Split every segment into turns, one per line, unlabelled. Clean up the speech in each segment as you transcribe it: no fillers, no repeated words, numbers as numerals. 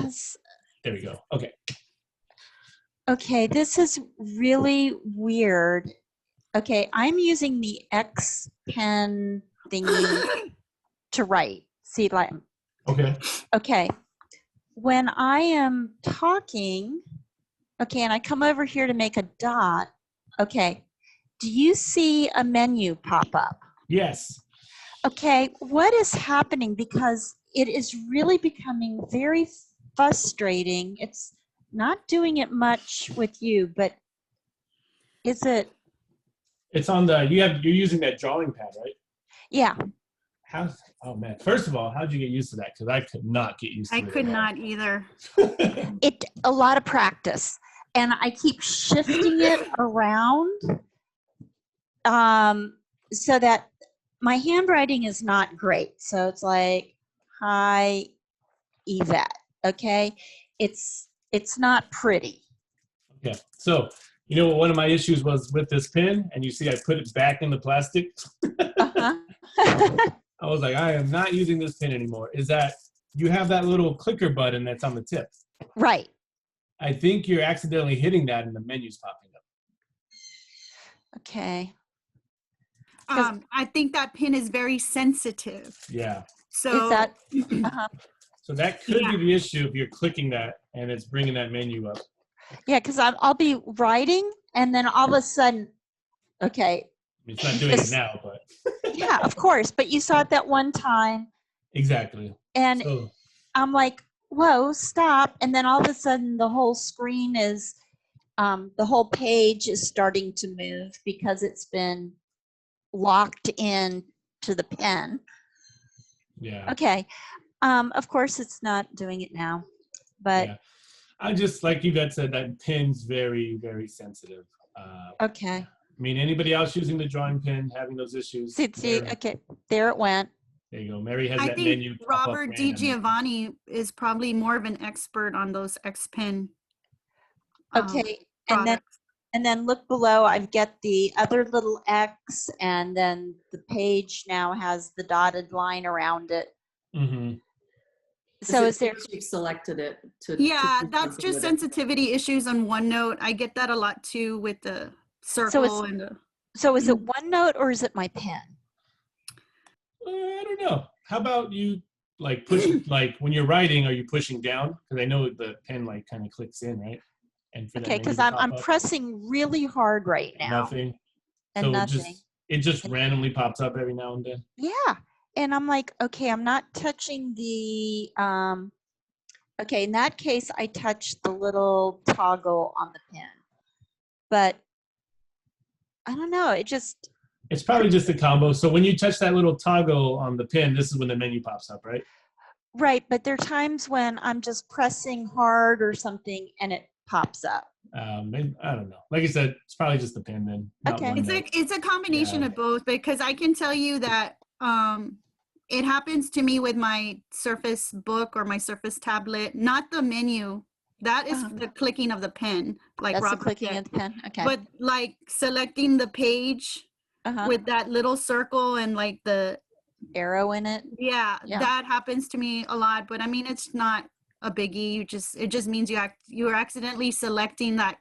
because
There we go. Okay.
okay, this is really weird. Okay, I'm using the X pen thingy to write. See, like,
Okay.
okay, when I am talking, okay, and I come over here to make a dot, okay, do you see a menu pop up?
Yes.
Okay, what is happening? Because it is really becoming very frustrating. It's not doing it much with you, but is it?
It's on the, you're using that drawing pad, right?
Yeah.
Oh man. First of all, how'd you get used to that? Because I could not get used to it.
I could not either.
A lot of practice. And I keep shifting it around so that my handwriting is not great. So it's like, hi, Yvette. Okay. It's not pretty.
Okay. So, you know what one of my issues was with this pen? And you see I put it back in the plastic.
Uh-huh.
I was like, I am not using this pen anymore. Is that you have that little clicker button that's on the tip.
Right.
I think you're accidentally hitting that and the menu's popping up.
Okay.
I think that pen is very sensitive.
Yeah.
So
is that? Uh-huh.
So that could be the issue if you're clicking that and it's bringing that menu up.
Yeah, because I'll be writing and then all of a sudden, okay.
It's not doing it now, but.
Yeah, of course. But you saw it that one time.
Exactly.
And
so,
I'm like, whoa, stop. And then all of a sudden the whole screen is, the whole page is starting to move because it's been locked in to the pen.
Yeah.
Okay. Of course it's not doing it now, but.
Yeah. I just, like Yvette said, that pen's very, very sensitive.
Okay.
I mean, anybody else using the drawing pen having those issues?
See, okay, there it went.
There you go. Mary has
I
that
think
menu.
Robert DiGiovanni is probably more of an expert on those X Pen.
Okay, and then look below. I've got the other little X, and then the page now has the dotted line around it.
Mm-hmm.
So is there?
You've selected it to.
Yeah,
to
that's just sensitivity issues on OneNote. I get that a lot too with the circle and the.
So is it OneNote or is it my pen?
I don't know. How about you like push, like when you're writing, are you pushing down? Because I know the pen like kind of clicks in, right? And for
Okay, because I'm pressing really hard right now.
Nothing.
And
so
nothing.
It just randomly pops up every now and then.
Yeah. And I'm like, okay, I'm not touching the, okay, in that case, I touched the little toggle on the pen. But I don't know, it's
probably just a combo. So when you touch that little toggle on the pen, this is when the menu pops up, right?
Right, but there are times when I'm just pressing hard or something and it pops up.
I don't know. Like I said, it's probably just the pen then.
Okay.
It's a combination of both, because I can tell you that it happens to me with my Surface Book or my Surface tablet, not the menu. That is the clicking of the pen, like
that's
Robert
the clicking
said.
of the pen. Okay.
But like selecting the page with that little circle and like the
arrow in it.
Yeah, that happens to me a lot. But I mean, it's not a biggie. It just means you're accidentally selecting that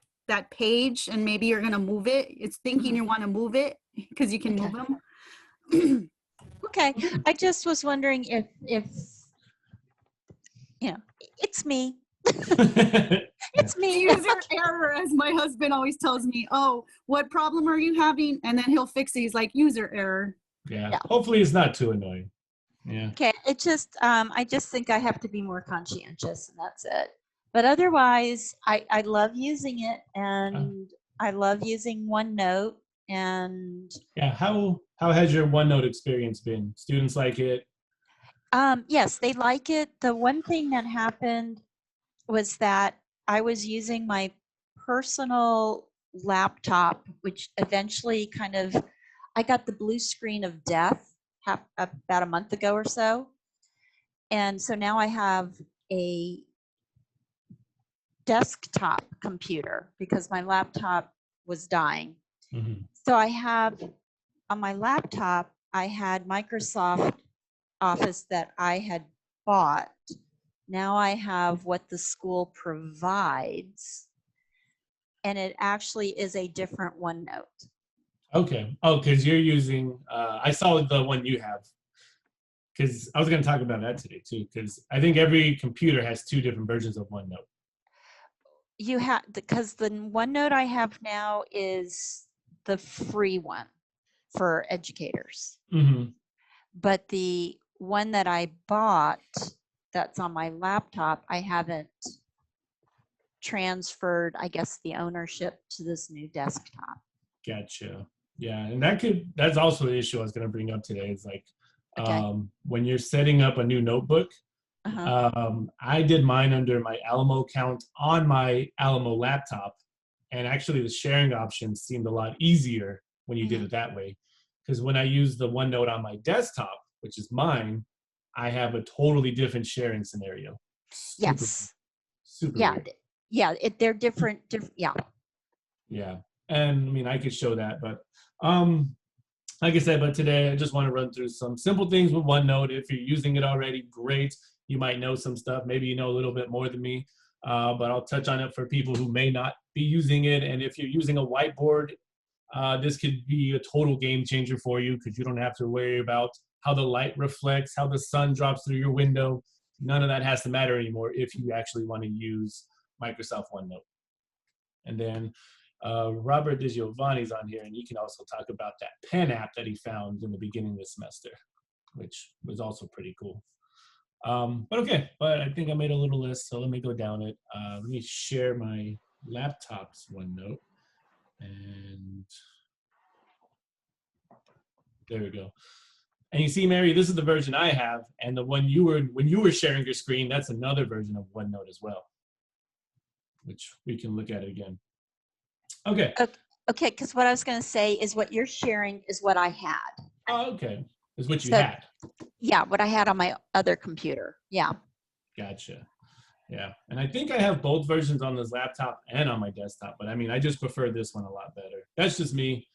page, and maybe you're gonna move it. It's thinking you want to move it because you can move them.
Okay, I just was wondering if you know, it's me. It's me.
User error, as my husband always tells me. Oh, what problem are you having? And then he'll fix it. He's like, user error.
Yeah. Hopefully it's not too annoying. Yeah.
Okay. It just I just think I have to be more conscientious, and that's it. But otherwise, I love using it, and I love using OneNote. And
yeah, how has your OneNote experience been? Students like it?
Yes, they like it. The one thing that happened was that I was using my personal laptop, which eventually I got the blue screen of death about a month ago or so. And so now I have a desktop computer because my laptop was dying. Mm-hmm. So I have, on my laptop, I had Microsoft Office that I had bought Now I have what the school provides, and it actually is a different OneNote.
Okay. Oh, because you're using, I saw the one you have. Because I was going to talk about that today too, because I think every computer has two different versions of OneNote.
You have, because the OneNote I have now is the free one for educators.
Mm-hmm.
But the one that I bought that's on my laptop, I haven't transferred, I guess, the ownership to this new desktop.
Gotcha. Yeah, and that's also the issue I was going to bring up today. Is like
Okay.
when you're setting up a new notebook,
Uh-huh.
I did mine under my Alamo account on my Alamo laptop, and actually the sharing options seemed a lot easier when you did it that way. Because when I use the OneNote on my desktop, which is mine, I have a totally different sharing scenario.
Yes.
Super
Yeah.
weird.
Yeah. They're different. Yeah.
Yeah, and I mean I could show that, but like I said, but today I just want to run through some simple things with OneNote. If you're using it already, great. You might know some stuff. Maybe you know a little bit more than me, but I'll touch on it for people who may not be using it. And if you're using a whiteboard, this could be a total game changer for you because you don't have to worry about how the light reflects, how the sun drops through your window. None of that has to matter anymore if you actually want to use Microsoft OneNote. And then Robert DiGiovanni's on here, and he can also talk about that pen app that he found in the beginning of the semester, which was also pretty cool. But okay, but I think I made a little list, so let me go down it. Let me share my laptop's OneNote, and there we go. And you see, Mary, this is the version I have, and the one when you were sharing your screen, that's another version of OneNote as well, which we can look at it again. Okay.
Okay, because what I was going to say is what you're sharing is what I had.
Oh, okay. Is what you
So,
had.
Yeah, what I had on my other computer. Yeah.
Gotcha. Yeah. And I think I have both versions on this laptop and on my desktop, but I mean, I just prefer this one a lot better. That's just me.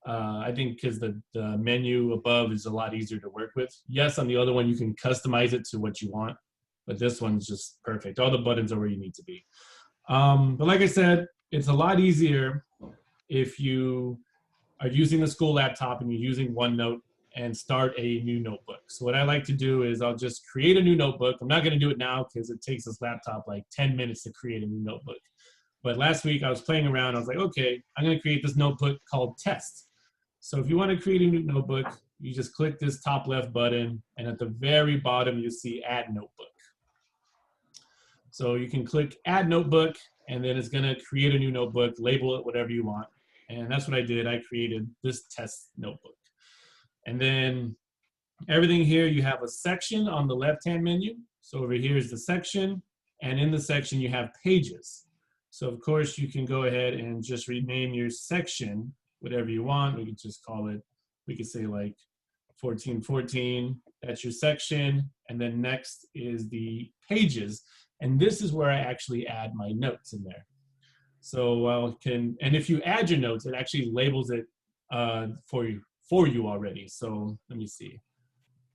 I think because the menu above is a lot easier to work with. Yes, on the other one, you can customize it to what you want, but this one's just perfect. All the buttons are where you need to be. But like I said, it's a lot easier if you are using the school laptop and you're using OneNote and start a new notebook. So what I like to do is I'll just create a new notebook. I'm not going to do it now because it takes this laptop like 10 minutes to create a new notebook. But last week I was playing around. I was like, okay, I'm going to create this notebook called Test. So if you want to create a new notebook, you just click this top left button, and at the very bottom you see Add Notebook. So you can click Add Notebook, and then it's going to create a new notebook, label it whatever you want. And that's what I did. I created this test notebook. And then everything here, you have a section on the left-hand menu. So over here is the section, and in the section you have pages. So of course you can go ahead and just rename your section whatever you want. We could just call it, we could say like 1414, that's your section. And then next is the pages. And this is where I actually add my notes in there. So and if you add your notes, it actually labels it for you already. So let me see.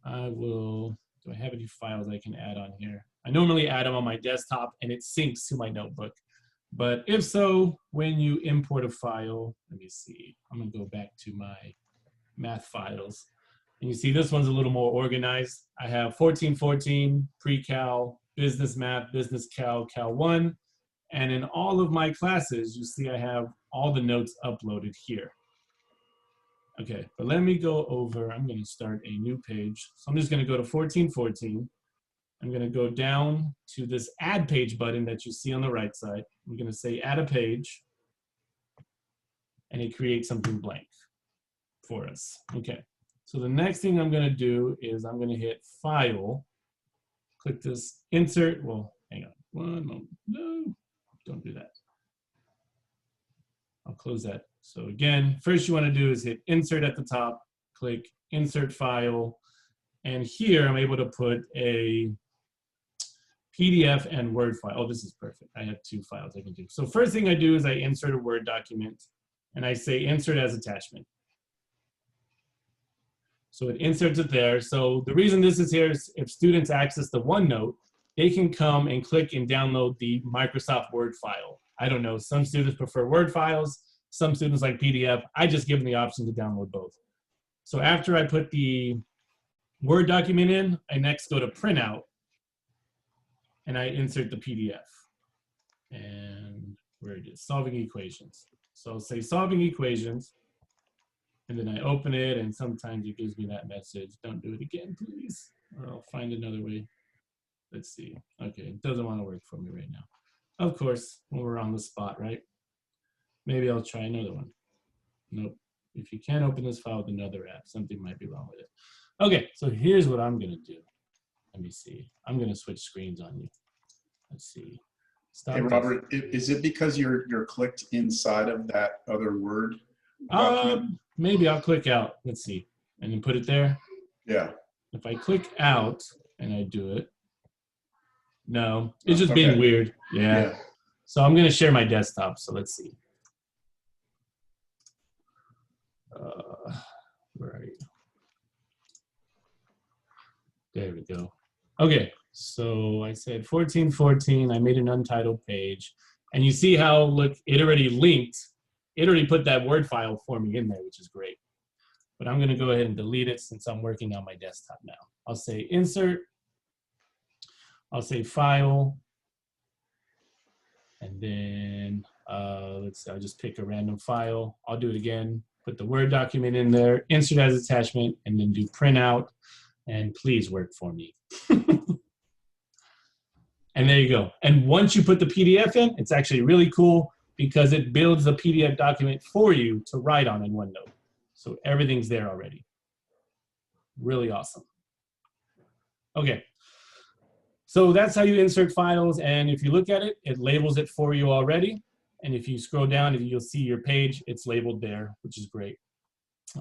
Do I have any files I can add on here? I normally add them on my desktop and it syncs to my notebook. But if so, when you import a file, let me see. I'm gonna go back to my math files. And you see this one's a little more organized. I have 1414, pre-cal, business math, business cal, cal 1. And in all of my classes, you see I have all the notes uploaded here. Okay, but let me go over, I'm gonna start a new page. So I'm just gonna go to 1414. I'm gonna go down to this add page button that you see on the right side. I'm gonna say add a page, and it creates something blank for us. Okay, so the next thing I'm gonna do is I'm gonna hit File, click this Insert, well, hang on, one moment, no, don't do that. I'll close that. So again, first you wanna do is hit Insert at the top, click Insert File, and here I'm able to put a PDF and Word file. Oh, this is perfect. I have two files I can do. So first thing I do is I insert a Word document, and I say Insert as Attachment. So it inserts it there. So the reason this is here is if students access the OneNote, they can come and click and download the Microsoft Word file. I don't know, some students prefer Word files, some students like PDF. I just give them the option to download both. So after I put the Word document in, I next go to Printout, and I insert the PDF. And where it is, solving equations. So I'll say solving equations, and then I open it, and sometimes it gives me that message. Don't do it again, please, or I'll find another way. Let's see. Okay, it doesn't want to work for me right now. Of course, when we're on the spot, right? Maybe I'll try another one. Nope. If you can't open this file with another app, something might be wrong with it. Okay, so here's what I'm gonna do. Let me see. I'm gonna switch screens on you. Let's see. Stop.
Hey, Robert, is it because you're clicked inside of that other Word document?
Maybe I'll click out. Let's see. And then put it there.
Yeah.
If I click out and I do it, no, it's just being weird. Yeah. So I'm going to share my desktop. So let's see. Where are you? There we go. Okay. So I said 1414. I made an untitled page. And you see how, look, it already linked. It already put that Word file for me in there, which is great. But I'm going to go ahead and delete it since I'm working on my desktop now. I'll say insert. I'll say file. And then let's see, I'll just pick a random file. I'll do it again. Put the Word document in there, insert as attachment, and then do print out. And please work for me. And there you go. And once you put the PDF in, it's actually really cool because it builds the PDF document for you to write on in OneNote. So everything's there already. Really awesome. Okay. So that's how you insert files. And if you look at it, it labels it for you already. And if you scroll down, you'll see your page. It's labeled there, which is great.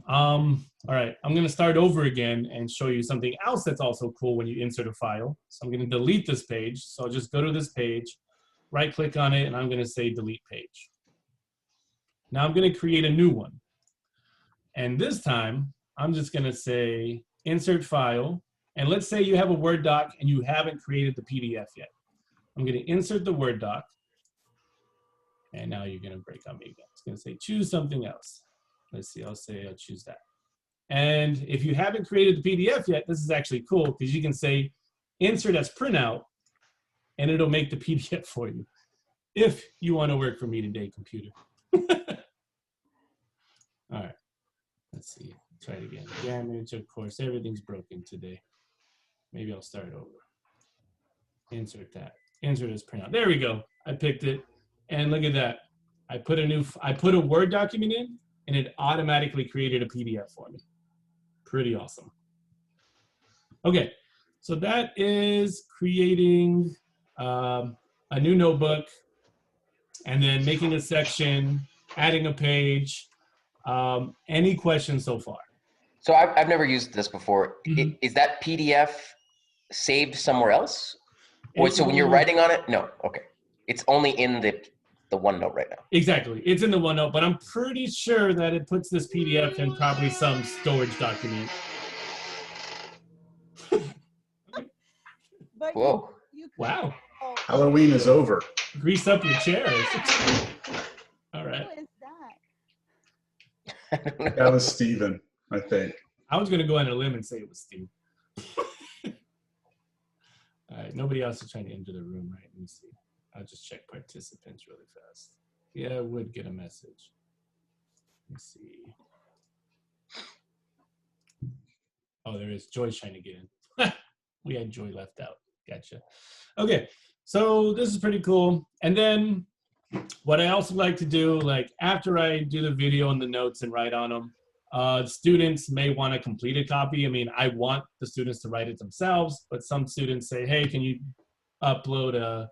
All right, I'm going to start over again and show you something else that's also cool when you insert a file. So I'm going to delete this page. So I'll just go to this page, right click on it, and I'm going to say delete page. Now I'm going to create a new one. And this time, I'm just going to say insert file. And let's say you have a Word doc and you haven't created the PDF yet. I'm going to insert the Word doc. And now you're going to break on me again. It's going to say choose something else. Let's see, I'll choose that. And if you haven't created the PDF yet, this is actually cool because you can say insert as printout and it'll make the PDF for you if you want to work for me today, computer. All right, let's see, try it again. Damage, of course, everything's broken today. Maybe I'll start over. Insert that, insert as printout. There we go, I picked it. And look at that, I put a Word document in, and it automatically created a PDF for me. Pretty awesome. Okay, so that is creating a new notebook and then making a section, adding a page. Any questions so far?
So I've never used this before.
Mm-hmm.
Is that PDF saved somewhere else? Or so when you're writing on it? No, okay. It's only in the OneNote right now.
Exactly. It's in the OneNote, but I'm pretty sure that it puts this PDF in probably some storage document.
But
Whoa.
Wow.
Halloween is over.
Grease up your chairs. All right.
Who is that?
That was Steven, I think.
I was going to go on a limb and say it was Steve. All right. Nobody else is trying to enter the room, right? Let me see. I'll just check participants really fast. Yeah, I would get a message. Let's see. Oh, there is. Joy's trying to get in. We had Joy left out. Gotcha. Okay, so this is pretty cool. And then what I also like to do, like after I do the video and the notes and write on them, students may want a completed copy. I mean, I want the students to write it themselves, but some students say, hey, can you upload a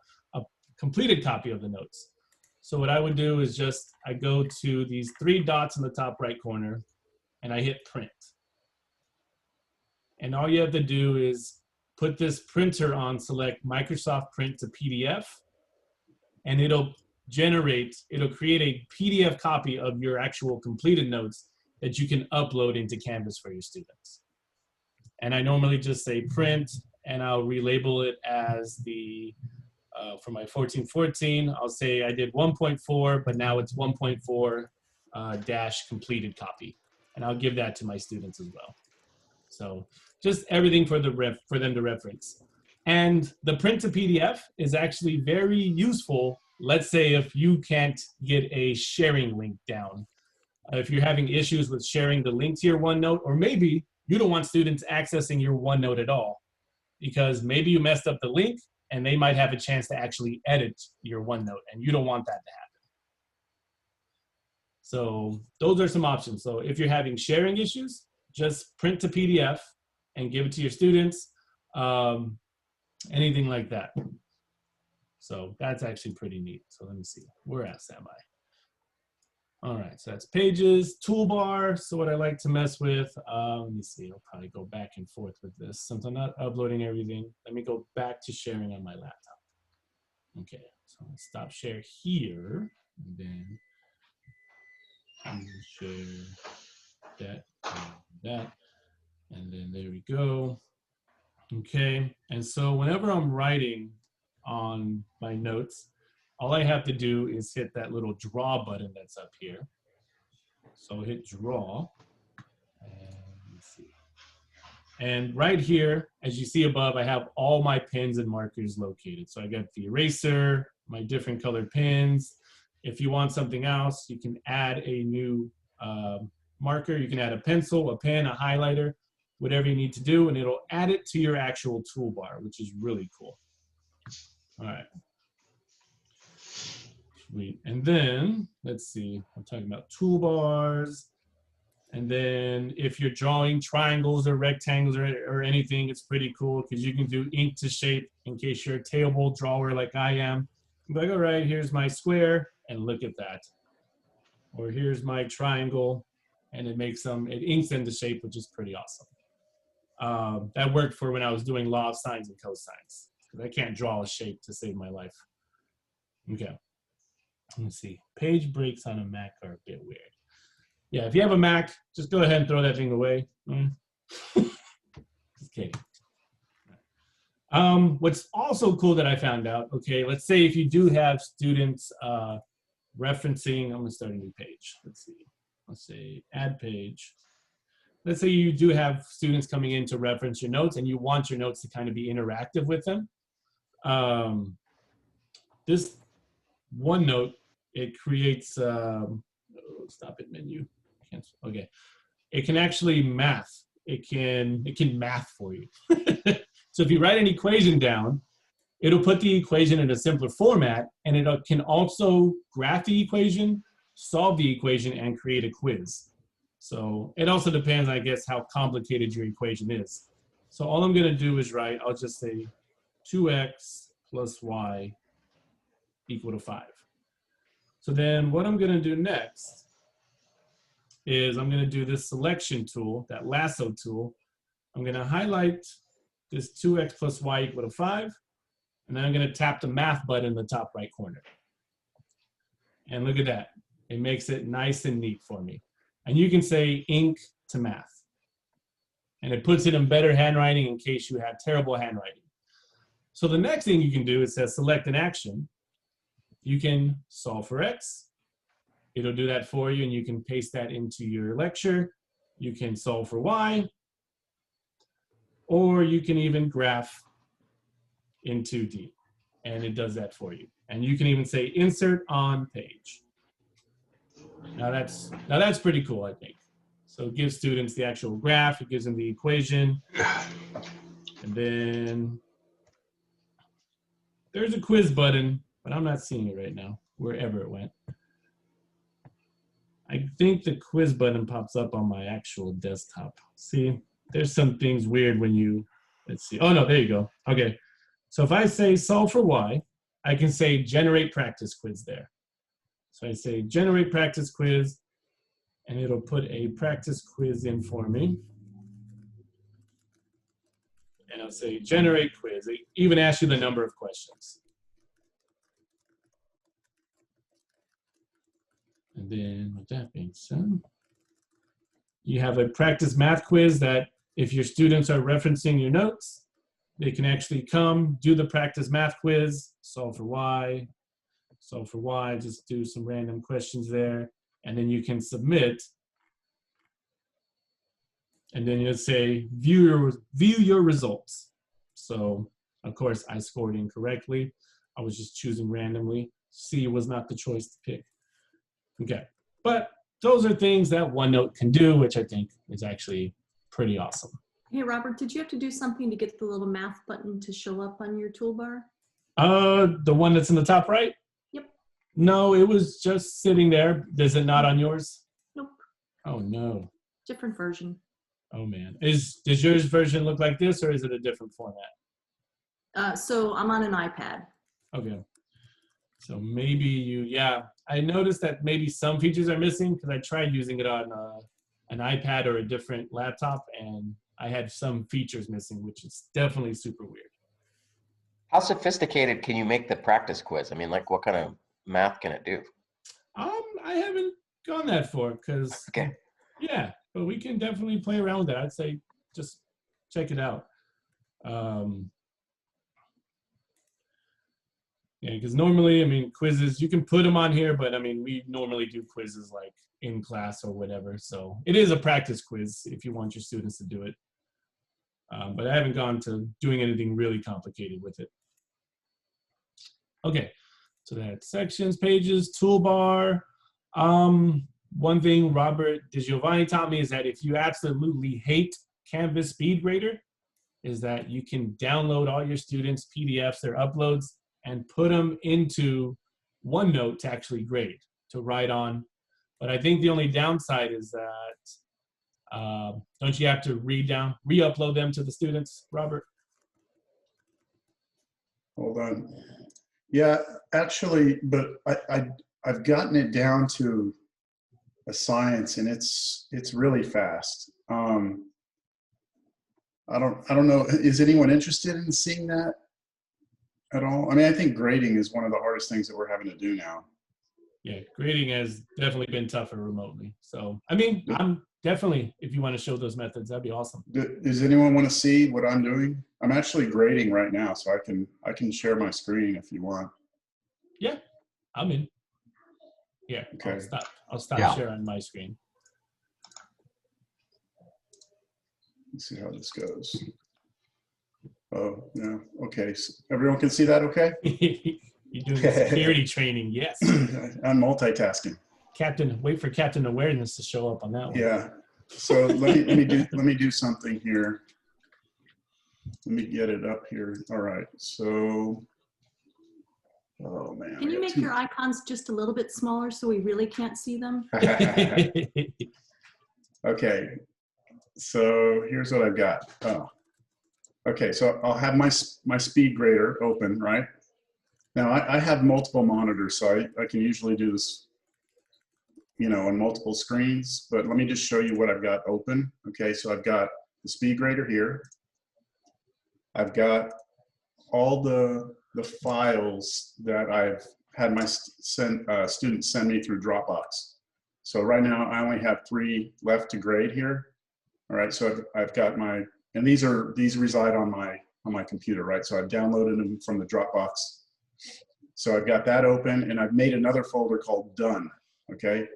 completed copy of the notes? So what I would do is just, I go to these 3 dots in the top right corner and I hit print. And all you have to do is put this printer on, select Microsoft Print to PDF, and it'll create a PDF copy of your actual completed notes that you can upload into Canvas for your students. And I normally just say print, and I'll relabel it as the, for my 1414, I'll say I did 1.4, but now it's 1.4 dash completed copy. And I'll give that to my students as well. So just everything for for them to reference. And the print to PDF is actually very useful. Let's say if you can't get a sharing link down, if you're having issues with sharing the link to your OneNote, or maybe you don't want students accessing your OneNote at all, because maybe you messed up the link and they might have a chance to actually edit your OneNote, and you don't want that to happen. So those are some options. So if you're having sharing issues, just print to PDF and give it to your students, anything like that. So that's actually pretty neat. So let me see, where else am I? All right, so that's Pages, Toolbar. So what I like to mess with, let me see, I'll probably go back and forth with this since I'm not uploading everything. Let me go back to sharing on my laptop. Okay, so I'll stop share here, and then share that, and then there we go. Okay, and so whenever I'm writing on my notes, all I have to do is hit that little draw button that's up here. So hit draw, and let's see. And right here, as you see above, I have all my pens and markers located. So I got the eraser, my different colored pens. If you want something else, you can add a new marker. You can add a pencil, a pen, a highlighter, whatever you need to do, and it'll add it to your actual toolbar, which is really cool. All right. Sweet. And then, let's see, I'm talking about toolbars. And then if you're drawing triangles or rectangles or anything, it's pretty cool because you can do ink to shape in case you're a table drawer like I am. Like, all right, here's my square, and look at that. Or here's my triangle, and it makes them, it inks into shape, which is pretty awesome. That worked for when I was doing law of sines and cosines, because I can't draw a shape to save my life. Okay. Let me see. Page breaks on a Mac are a bit weird. Yeah, if you have a Mac, just go ahead and throw that thing away. Just kidding. What's also cool that I found out, okay, let's say if you do have students referencing, I'm gonna start a new page. Let's see, let's say add page. Let's say you do have students coming in to reference your notes and you want your notes to kind of be interactive with them. This OneNote, it creates, stop it menu, cancel, okay. It can actually math. It can math for you. So if you write an equation down, it'll put the equation in a simpler format, and it can also graph the equation, solve the equation, and create a quiz. So it also depends, I guess, how complicated your equation is. So all I'm gonna do is write, I'll just say 2x plus y equal to 5. So then what I'm gonna do next is I'm gonna do this selection tool, that lasso tool. I'm gonna highlight this 2x plus y equal to 5, and then I'm gonna tap the math button in the top right corner. And look at that. It makes it nice and neat for me. And you can say ink to math. And it puts it in better handwriting in case you have terrible handwriting. So the next thing you can do is says select an action. You can solve for x. It'll do that for you, and you can paste that into your lecture. You can solve for y, or you can even graph in 2D, and it does that for you. And you can even say insert on page. Now that's pretty cool, I think. So it gives students the actual graph, it gives them the equation, and then there's a quiz button, but I'm not seeing it right now, wherever it went. I think the quiz button pops up on my actual desktop. See, there's some things weird when you, let's see. Oh no, there you go. Okay, so if I say solve for y, I can say generate practice quiz there. So I say generate practice quiz, and it'll put a practice quiz in for me. And I'll say generate quiz. It even asks you the number of questions. And then with that being said, you have a practice math quiz that if your students are referencing your notes, they can actually come, do the practice math quiz, solve for y, just do some random questions there, and then you can submit. And then you'll say, view your results. So, of course, I scored incorrectly. I was just choosing randomly. C was not the choice to pick. Okay, but those are things that OneNote can do, which I think is actually pretty awesome.
Hey, Robert, did you have to do something to get the little math button to show up on your toolbar?
The one that's in the top right?
Yep.
No, it was just sitting there. Is it not on yours?
Nope.
Oh, no.
Different version.
Oh, man. Does yours version look like this, or is it a different format?
So I'm on an iPad.
Okay. So maybe yeah. I noticed that maybe some features are missing because I tried using it on an iPad or a different laptop, and I had some features missing, which is definitely super weird.
How sophisticated can you make the practice quiz? I mean, like, what kind of math can it do?
I haven't gone that far because,
Okay.
yeah, but we can definitely play around with that. I'd say just check it out. Yeah, because normally, I mean, quizzes, you can put them on here, but I mean, we normally do quizzes like in class or whatever. So it is a practice quiz if you want your students to do it. But I haven't gone to doing anything really complicated with it. Okay, so that's sections, pages, toolbar. One thing Robert DiGiovanni taught me is that if you absolutely hate Canvas Speed Grader, is that you can download all your students' PDFs, their uploads, and put them into OneNote to actually grade, to write on. But I think the only downside is that, don't you have to re-upload them to the students, Robert?
Hold on. Yeah, actually, but I've gotten it down to a science, and it's really fast. I don't know. Is anyone interested in seeing that at all? I mean, I think grading is one of the hardest things that we're having to do now.
Yeah, grading has definitely been tougher remotely. So, I mean, I'm definitely, if you want to show those methods, that'd be awesome.
Does anyone want to see what I'm doing? I'm actually grading right now, so I can share my screen if you want.
Yeah, I'm in. Yeah,
Okay.
I'll stop sharing my screen.
Let's see how this goes. Oh, no. Okay. So everyone can see that okay?
You're doing security training, yes.
I'm multitasking.
Wait for Captain Awareness to show up on that one.
Yeah. So let me do something here. Let me get it up here. All right. So, oh man.
Can you make your icons just a little bit smaller so we really can't see them?
Okay. So here's what I've got. Oh. Okay. So I'll have my speed grader open, right? Now I have multiple monitors, so I can usually do this, you know, on multiple screens, but let me just show you what I've got open. Okay, so I've got the speed grader here. I've got all the files that I've had my students send me through Dropbox. So right now I only have 3 left to grade here. All right, so I've got my, and these reside on my computer, right? So I've downloaded them from the Dropbox. So I've got that open, and I've made another folder called Done, okay?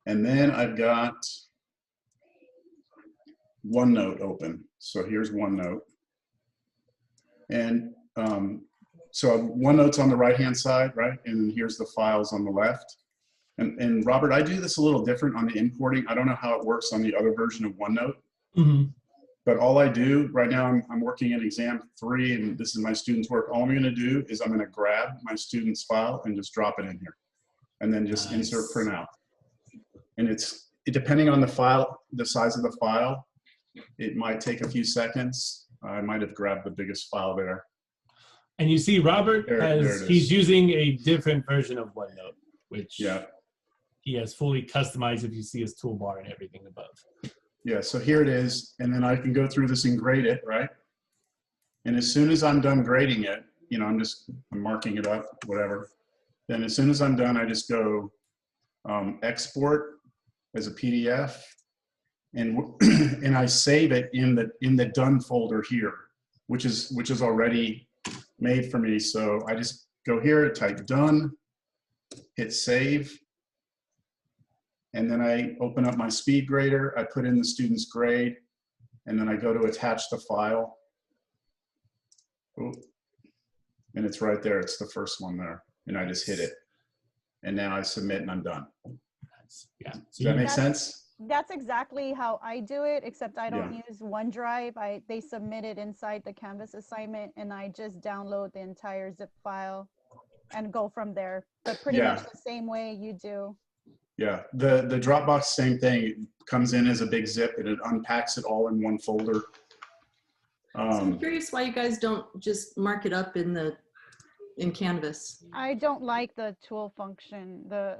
And then I've got OneNote open. So here's OneNote. And so OneNote's on the right-hand side, right? And here's the files on the left. And Robert, I do this a little different on the importing. I don't know how it works on the other version of OneNote. Mm-hmm. But all I do right now, I'm working in exam 3, and this is my student's work. All I'm going to do is I'm going to grab my student's file and just drop it in here, and then just insert printout. And depending on the file, the size of the file, it might take a few seconds. I might have grabbed the biggest file there.
And you see, Robert he's using a different version of OneNote, which he has fully customized. If you see his toolbar and everything above.
Yeah, so here it is, and then I can go through this and grade it, right? And as soon as I'm done grading it, you know, I'm marking it up, whatever. Then as soon as I'm done, I just go export as a PDF, and and I save it in the done folder here. which is already made for me. So I just go here, type done, hit save, and then I open up my speed grader. I put in the student's grade, and then I go to attach the file. Ooh. And it's right there. It's the first one there, and I just hit it, and now I submit, and I'm done.
Yeah.
Does that make sense?
That's exactly how I do it, except I don't use OneDrive. They submit it inside the Canvas assignment, and I just download the entire zip file and go from there. But pretty much the same way you do.
Yeah, the Dropbox, same thing. It comes in as a big zip, and it unpacks it all in one folder.
So I'm curious why you guys don't just mark it up in Canvas.
I don't like the tool function, the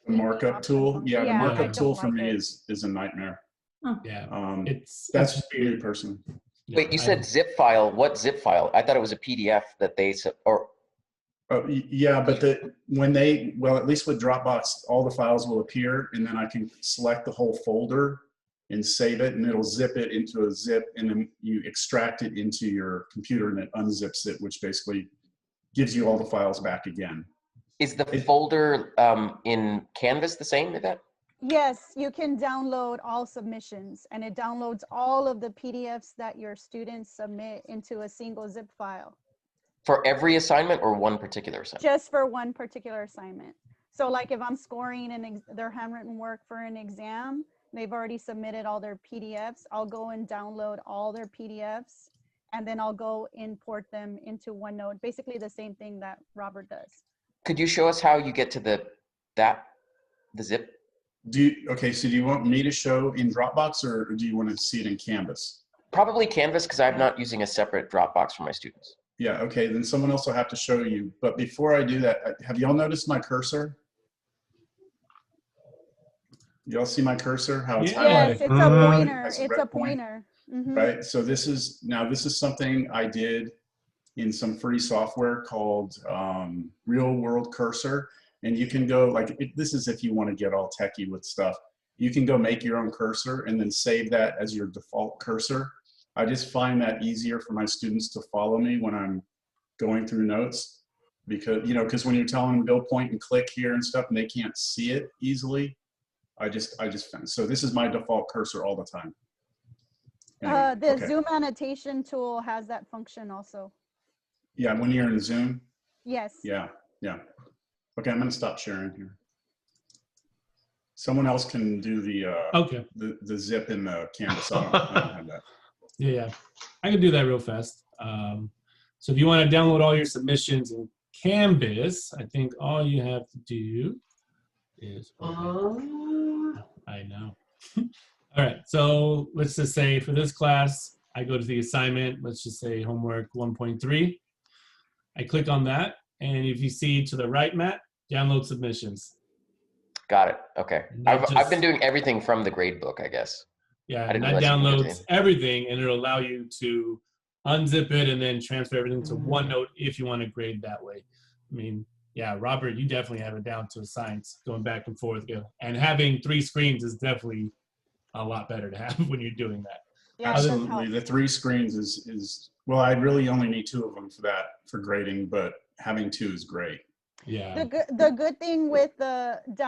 markup tool. Yeah, the markup tool for me
it.
is a nightmare.
Yeah.
That's me personally.
Wait, you said zip file. What zip file? I thought it was a PDF that they or.
Oh, yeah, but well, at least with Dropbox, all the files will appear, and then I can select the whole folder and save it, and it'll zip it into a zip, and then you extract it into your computer, and it unzips it, which basically gives you all the files back again.
Is the folder in Canvas the same as that?
Yes, you can download all submissions, and it downloads all of the PDFs that your students submit into a single zip file.
For every assignment or one particular assignment?
Just for one particular assignment. So like if I'm scoring their handwritten work for an exam, they've already submitted all their PDFs, I'll go and download all their PDFs, and then I'll go import them into OneNote. Basically the same thing that Robert does.
Could you show us how you get to the zip?
Okay, so do you want me to show in Dropbox, or do you want to see it in Canvas?
Probably Canvas, because I'm not using a separate Dropbox for my students.
Yeah, okay, then someone else will have to show you. But before I do that, have y'all noticed my cursor? Y'all see my cursor? How it's
Yes, it's a pointer. It's a pointer.
Right, so this is something I did in some free software called Real World Cursor. And you can go, this is if you want to get all techie with stuff. You can go make your own cursor and then save that as your default cursor. I just find that easier for my students to follow me when I'm going through notes, because when you're telling them go point and click here and stuff and they can't see it easily, I just found. So this is my default cursor all the time. Anyway,
the Zoom annotation tool has that function also.
Yeah, when you're in Zoom?
Yes.
Yeah. Okay, I'm gonna stop sharing here. Someone else can do the zip in the Canvas. I don't have that.
Yeah, I can do that real fast. So if you want to download all your submissions in Canvas, I think all you have to do is I know. All right, so let's just say for this class, I go to the assignment, let's just say homework 1.3. I click on that, and if you see to the right, Matt, download submissions.
Got it, okay. I've been doing everything from the grade book, I guess.
Yeah, and that downloads everything, and it'll allow you to unzip it and then transfer everything to OneNote if you want to grade that way. I mean, yeah, Robert, you definitely have it down to a science, going back and forth. And having 3 screens is definitely a lot better to have when you're doing that.
Yeah,
absolutely. The 3 screens is well, I really only need 2 of them for grading, but having 2 is great.
Yeah.
The good thing with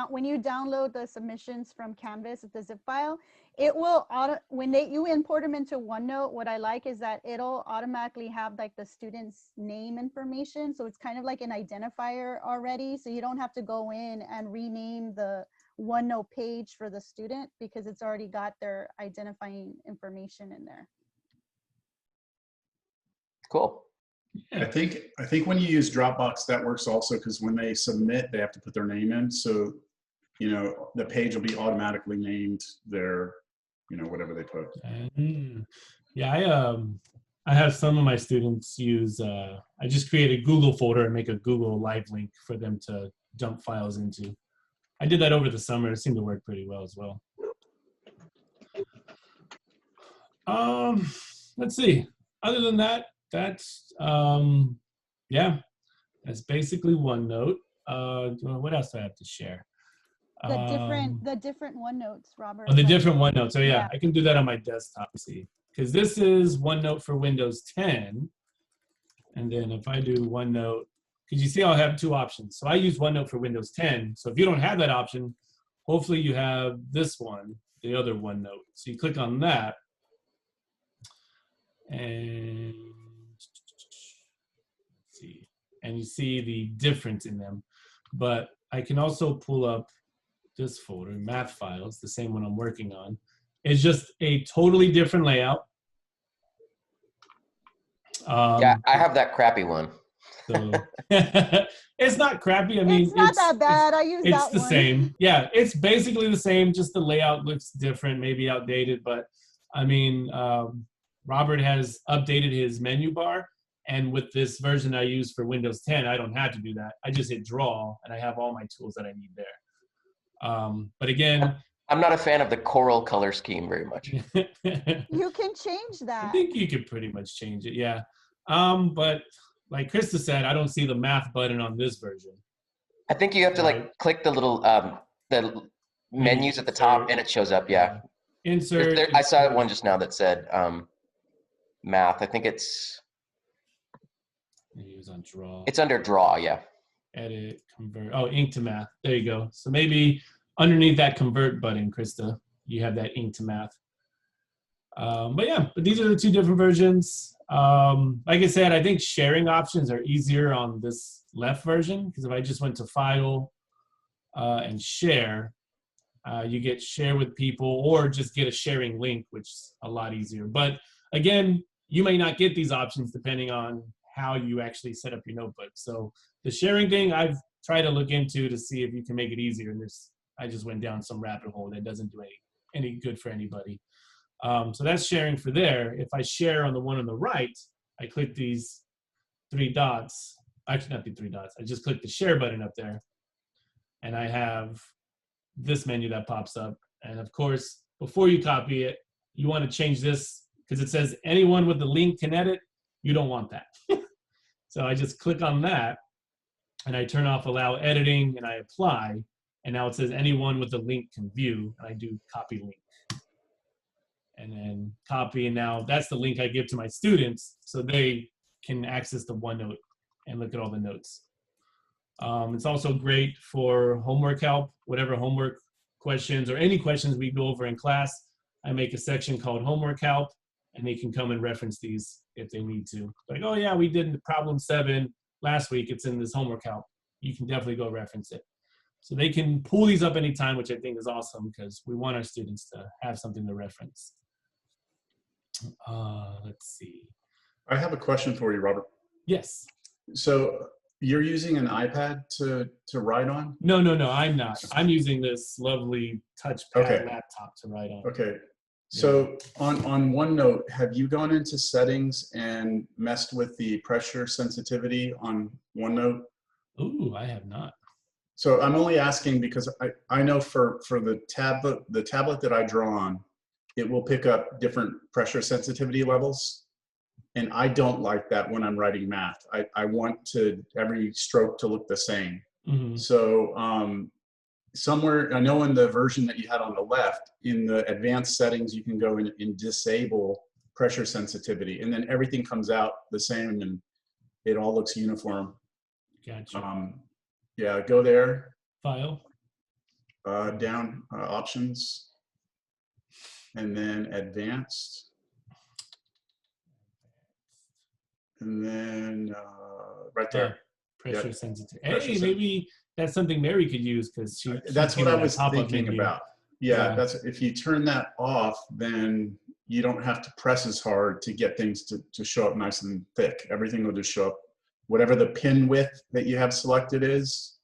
when you download the submissions from Canvas, the zip file, it will when you import them into OneNote. What I like is that it'll automatically have the student's name information, so it's kind of like an identifier already. So you don't have to go in and rename the OneNote page for the student because it's already got their identifying information in there.
Cool.
I think when you use Dropbox, that works also because when they submit, they have to put their name in. So, the page will be automatically named their, whatever they put.
Yeah, I have some of my students use, I just create a Google folder and make a Google Live link for them to dump files into. I did that over the summer. It seemed to work pretty well as well. Let's see. Other than that, that's basically OneNote. What else do I have to share?
The different OneNotes, Robert.
Oh, the different OneNotes. So yeah, I can do that on my desktop. See, because this is OneNote for Windows 10. And then if I do OneNote, because you see I'll have two options. So I use OneNote for Windows 10. So if you don't have that option, hopefully you have this one, the other OneNote. So you click on that. And see, and you see the difference in them. But I can also pull up this folder, math files, the same one I'm working on. It's just a totally different layout.
Yeah, I have that crappy one.
So it's not crappy. I mean,
It's not that bad. I use
it's
that
the
one.
same. Yeah, it's basically the same. Just the layout looks different, maybe outdated. But I mean, Robert has updated his menu bar, and with this version I use for Windows 10, I don't have to do that. I just hit Draw, and I have all my tools that I need there. But again,
I'm not a fan of the coral color scheme very much.
You can change
I
that.
think you could pretty much change it, yeah. But like Krista said, I don't see the math button on this version.
I think you have to like
Right.
click the little the menus at the top, and it shows up. Yeah,
Insert.
I saw one just now that said math. I think it's
Use on Draw.
it's under Draw. Yeah.
Edit, convert. Oh, ink to math. There you go. So maybe underneath that convert button, Krista, you have that ink to math. But yeah, but these are the two different versions. Like I said, I think sharing options are easier on this left version, because if I just went to File and Share, you get share with people, or just get a sharing link, which is a lot easier. But again, you may not get these options depending on how you actually set up your notebook. So the sharing thing, I've tried to look into to see if you can make it easier. And I just went down some rabbit hole that doesn't do any good for anybody. So that's sharing for there. If I share on the one on the right, I click these three dots. Actually, not the three dots. I just click the share button up there. And I have this menu that pops up. And of course, before you copy it, you want to change this, because it says anyone with the link can edit. You don't want that. So I just click on that, and I turn off allow editing, and I apply. And now it says anyone with the link can view, and I do copy link. And then copy, and now that's the link I give to my students so they can access the OneNote and look at all the notes. It's also great for homework help, whatever homework questions or any questions we go over in class. I make a section called homework help, and they can come and reference these if they need to. Like, oh yeah, we did problem 7 last week. It's in this homework help. You can definitely go reference it. So they can pull these up anytime, which I think is awesome, because we want our students to have something to reference. Let's see.
I have a question for you, Robert.
Yes.
So you're using an iPad to write on?
No, I'm not. I'm using this lovely touchpad laptop to write on.
Okay. So on OneNote, have you gone into settings and messed with the pressure sensitivity on OneNote?
Ooh, I have not.
So I'm only asking because I know for the tablet that I draw on, it will pick up different pressure sensitivity levels. And I don't like that when I'm writing math. I want every stroke to look the same.
Mm-hmm.
So somewhere, I know in the version that you had on the left, in the advanced settings, you can go in and disable pressure sensitivity, and then everything comes out the same and it all looks uniform.
Gotcha.
Yeah, go there.
File.
Down, options, and then advanced. And then right there.
Pressure sensitive. Hey, maybe that's something Mary could use, because
that's what I was thinking
menu.
about. Yeah, that's if you turn that off, then you don't have to press as hard to get things to show up nice and thick. Everything will just show up. Whatever the pin width that you have selected is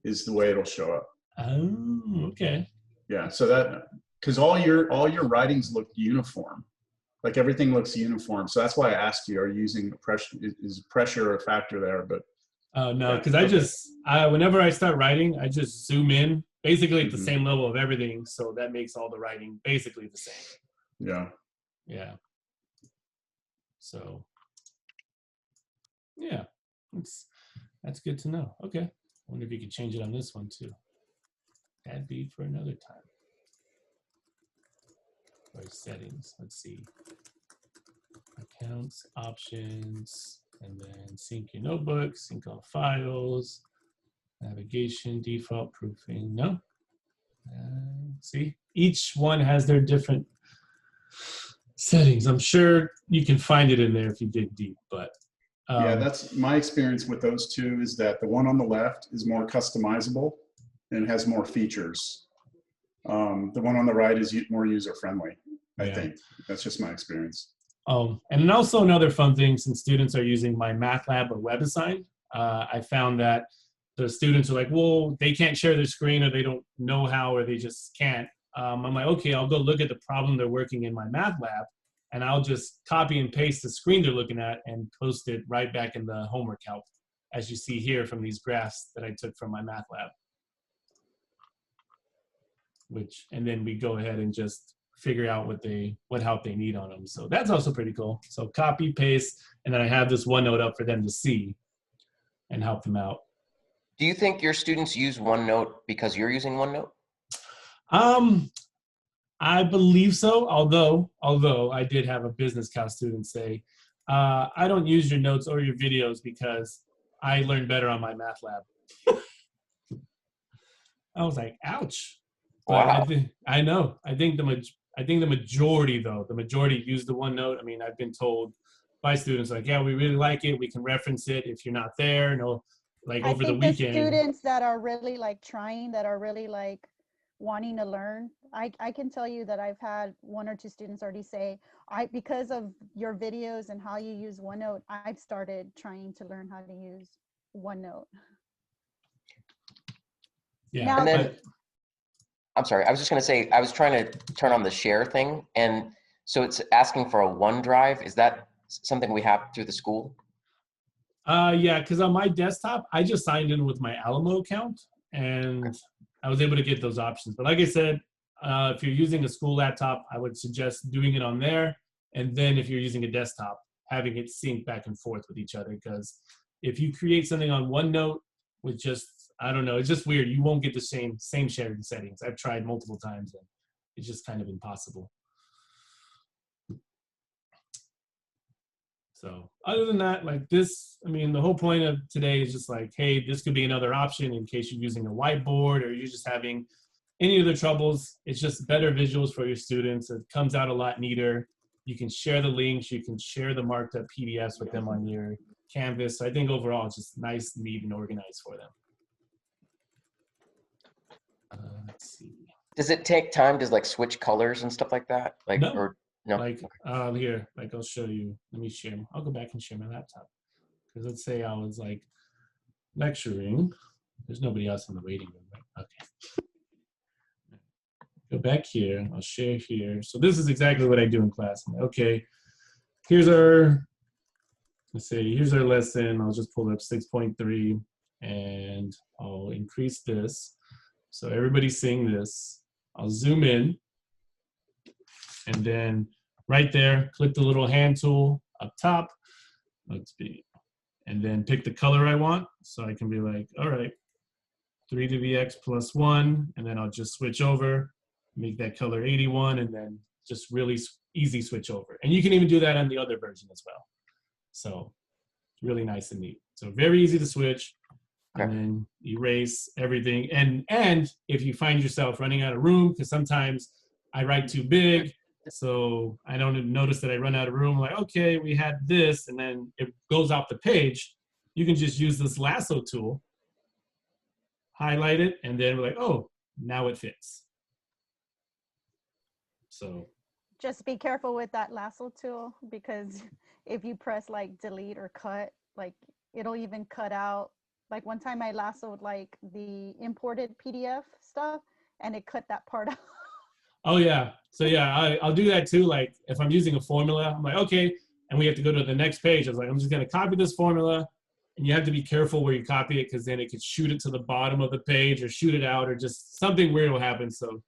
the way it'll show up.
Oh, okay.
Yeah, so that, because all your writings look uniform. Like everything looks uniform. So that's why I asked you, are you using pressure? Is pressure a factor there? But
no, because whenever I start writing, I just zoom in basically at the same level of everything. So that makes all the writing basically the same.
Yeah.
Yeah. So yeah, that's good to know. Okay. I wonder if you could change it on this one too. That'd be for another time. Or settings. Let's see. Accounts, options, and then sync your notebook, sync all files, navigation, default proofing. No. See, each one has their different settings. I'm sure you can find it in there if you dig deep, but
yeah, that's my experience with those two, is that the one on the left is more customizable and has more features. The one on the right is more user-friendly, I think. That's just my experience.
And also another fun thing, since students are using my MathLab or WebAssign, I found that the students are like, well, they can't share their screen, or they don't know how, or they just can't. I'm like, okay, I'll go look at the problem they're working in my MathLab, and I'll just copy and paste the screen they're looking at and post it right back in the homework help, as you see here from these graphs that I took from my MathLab. And then we go ahead and just figure out what help they need on them. So that's also pretty cool. So copy, paste, and then I have this OneNote up for them to see and help them out.
Do you think your students use OneNote because you're using OneNote?
I believe so, although I did have a business cal student say, I don't use your notes or your videos because I learn better on my MathLab. I was like, ouch.
Wow.
But I know. I think the majority, though, use the OneNote. I mean, I've been told by students like, yeah, we really like it. We can reference it if you're not there. No, like over the weekend.
The students that are really like trying, that are really like wanting to learn, I can tell you that I've had 1 or 2 students already say, because of your videos and how you use OneNote, I've started trying to learn how to use OneNote.
Yeah.
Now,
And then, I'm sorry, I was just going to say, I was trying to turn on the share thing, and so it's asking for a OneDrive. Is that something we have through the school?
Yeah, because on my desktop, I just signed in with my Alamo account, and I was able to get those options. But like I said, if you're using a school laptop, I would suggest doing it on there. And then if you're using a desktop, having it sync back and forth with each other. Because if you create something on OneNote with just, I don't know, it's just weird. You won't get the same shared settings. I've tried multiple times, and it's just kind of impossible. So other than that, like this, I mean, the whole point of today is just like, hey, this could be another option in case you're using a whiteboard or you're just having any other troubles. It's just better visuals for your students. It comes out a lot neater. You can share the links. You can share the marked up PDFs with them on your Canvas. So I think overall it's just nice, neat, and organized for them. Let's see.
Does it take time to like switch colors and stuff like that? Like,
No.
or no?
Like here, like I'll show you. Let me share. I'll go back and share my laptop. Because let's say I was like lecturing. There's nobody else in the waiting room, right? Okay. Go back here. I'll share here. So this is exactly what I do in class. I'm like, okay, here's our, let's say, here's our lesson. I'll just pull up 6.3 and I'll increase this. So everybody's seeing this. I'll zoom in. And then right there, click the little hand tool up top. Let's be, and then pick the color I want. So I can be like, all right, 3 to the x plus 1. And then I'll just switch over, make that color 81, and then just really easy switch over. And you can even do that on the other version as well. So really nice and neat. So very easy to switch. And then erase everything. And if you find yourself running out of room, because sometimes I write too big, so I don't notice that I run out of room. Like, okay, we had this, and then it goes off the page. You can just use this lasso tool, highlight it, and then we're like, oh, now it fits. So
just be careful with that lasso tool, because if you press like delete or cut, like it'll even cut out. Like one time I lassoed like the imported PDF stuff, and it cut that part out.
Oh yeah, so yeah, I'll do that too. Like if I'm using a formula, I'm like, okay, and we have to go to the next page. I was like, I'm just gonna copy this formula, and you have to be careful where you copy it, because then it could shoot it to the bottom of the page or shoot it out, or just something weird will happen. So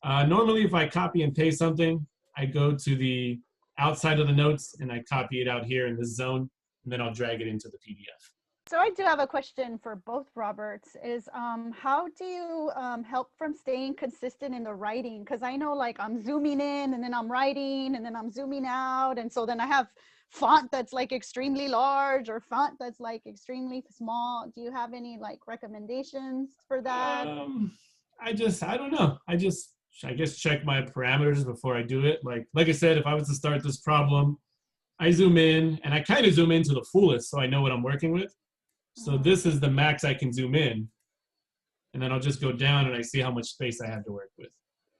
normally if I copy and paste something, I go to the outside of the notes and I copy it out here in this zone, and then I'll drag it into the PDF.
So I do have a question for both Roberts, is how do you help from staying consistent in the writing? Because I know like I'm zooming in and then I'm writing and then I'm zooming out. And so then I have font that's like extremely large or font that's like extremely small? Do you have any like recommendations for that?
I don't know. I guess check my parameters before I do it. Like I said, if I was to start this problem, I zoom in and I kind of zoom in to the fullest so I know what I'm working with. So this is the max I can zoom in. And then I'll just go down and I see how much space I have to work with.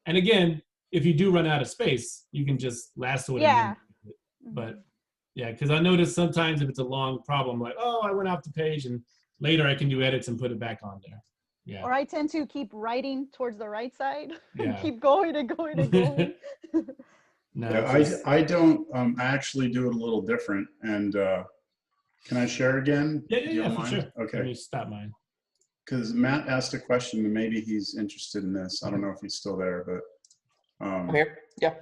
And again, if you do run out of space, you can just lasso it.
Yeah.
But yeah, because I notice sometimes if it's a long problem, like, oh, I went off the page, and later I can do edits and put it back on there. Yeah.
Or I tend to keep writing towards the right side and
Yeah.
keep going and going and going.
No,
Yeah, I don't, I actually do it a little different. And can I share again?
Yeah,
Do you don't
for
mind?
sure.
Okay.
Let me stop mine.
Because Matt asked a question and maybe he's interested in this. I don't know if he's still there, but.
I'm here. Yeah.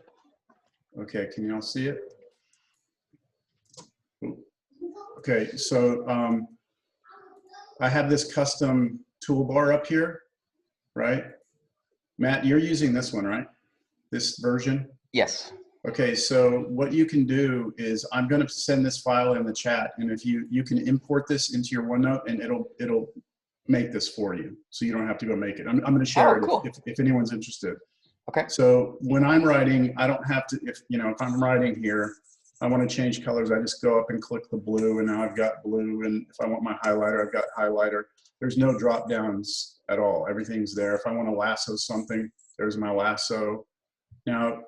Okay, can y'all see it? Okay, so I have this custom toolbar up here, right? Matt, you're using this one, right? This version?
Yes.
Okay, so what you can do is I'm going to send this file in the chat, and if you can import this into your OneNote, and it'll make this for you, so you don't have to go make it. I'm going to share
cool.
it if anyone's interested.
Okay.
So when I'm writing, I don't have to, if I'm writing here, I want to change colors, I just go up and click the blue, and now I've got blue, and if I want my highlighter, I've got highlighter. There's no drop downs at all. Everything's there. If I want to lasso something, there's my lasso. Now,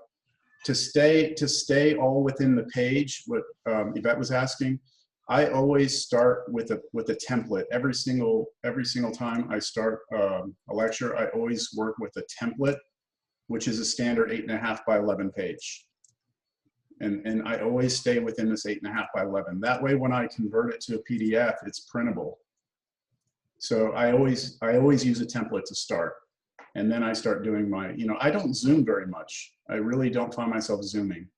to stay all within the page, what Yvette was asking, I always start with a template. Every single time I start a lecture, I always work with a template, which is a standard 8.5 by 11 page. And I always stay within this 8.5 by 11. That way, when I convert it to a PDF, it's printable. So I always use a template to start. And then I start doing my, I don't zoom very much. I really don't find myself zooming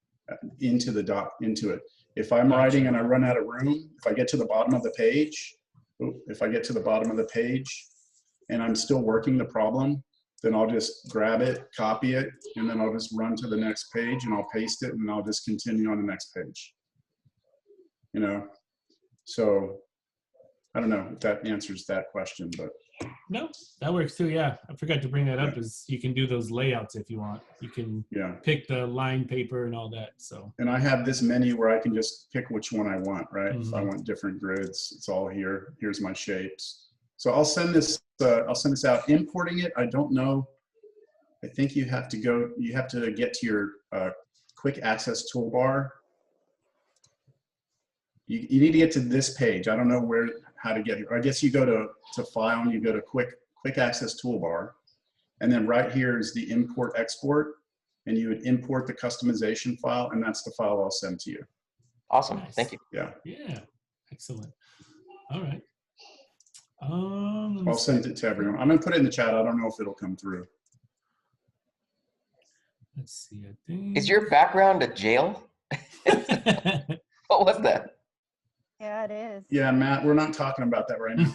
into it. If I'm writing and I run out of room, if I get to the bottom of the page, and I'm still working the problem, then I'll just grab it, copy it, and then I'll just run to the next page and I'll paste it and I'll just continue on the next page. So I don't know if that answers that question, but.
No, that works too. Yeah, I forgot to bring that up. Is you can do those layouts if you want. You can pick the line paper and all that. So. And
I have this menu where I can just pick which one I want, right? If I want different grids, it's all here. Here's my shapes. So I'll send this. I'll send this out. Importing it, I don't know. I think you have to get to your quick access toolbar. You need to get to this page. I don't know how to get here. I guess you go to file and you go to quick access toolbar, and then right here is the import export, and you would import the customization file, and that's the file I'll send to you.
Awesome.
Nice.
Thank you.
Yeah.
Yeah. Excellent. All right.
I'll send it to everyone. I'm gonna put it in the chat. I don't know if it'll come through.
Let's see. I think.
Is your background a jail? What was that?
Yeah, it is.
Yeah, Matt, we're not talking about that right now.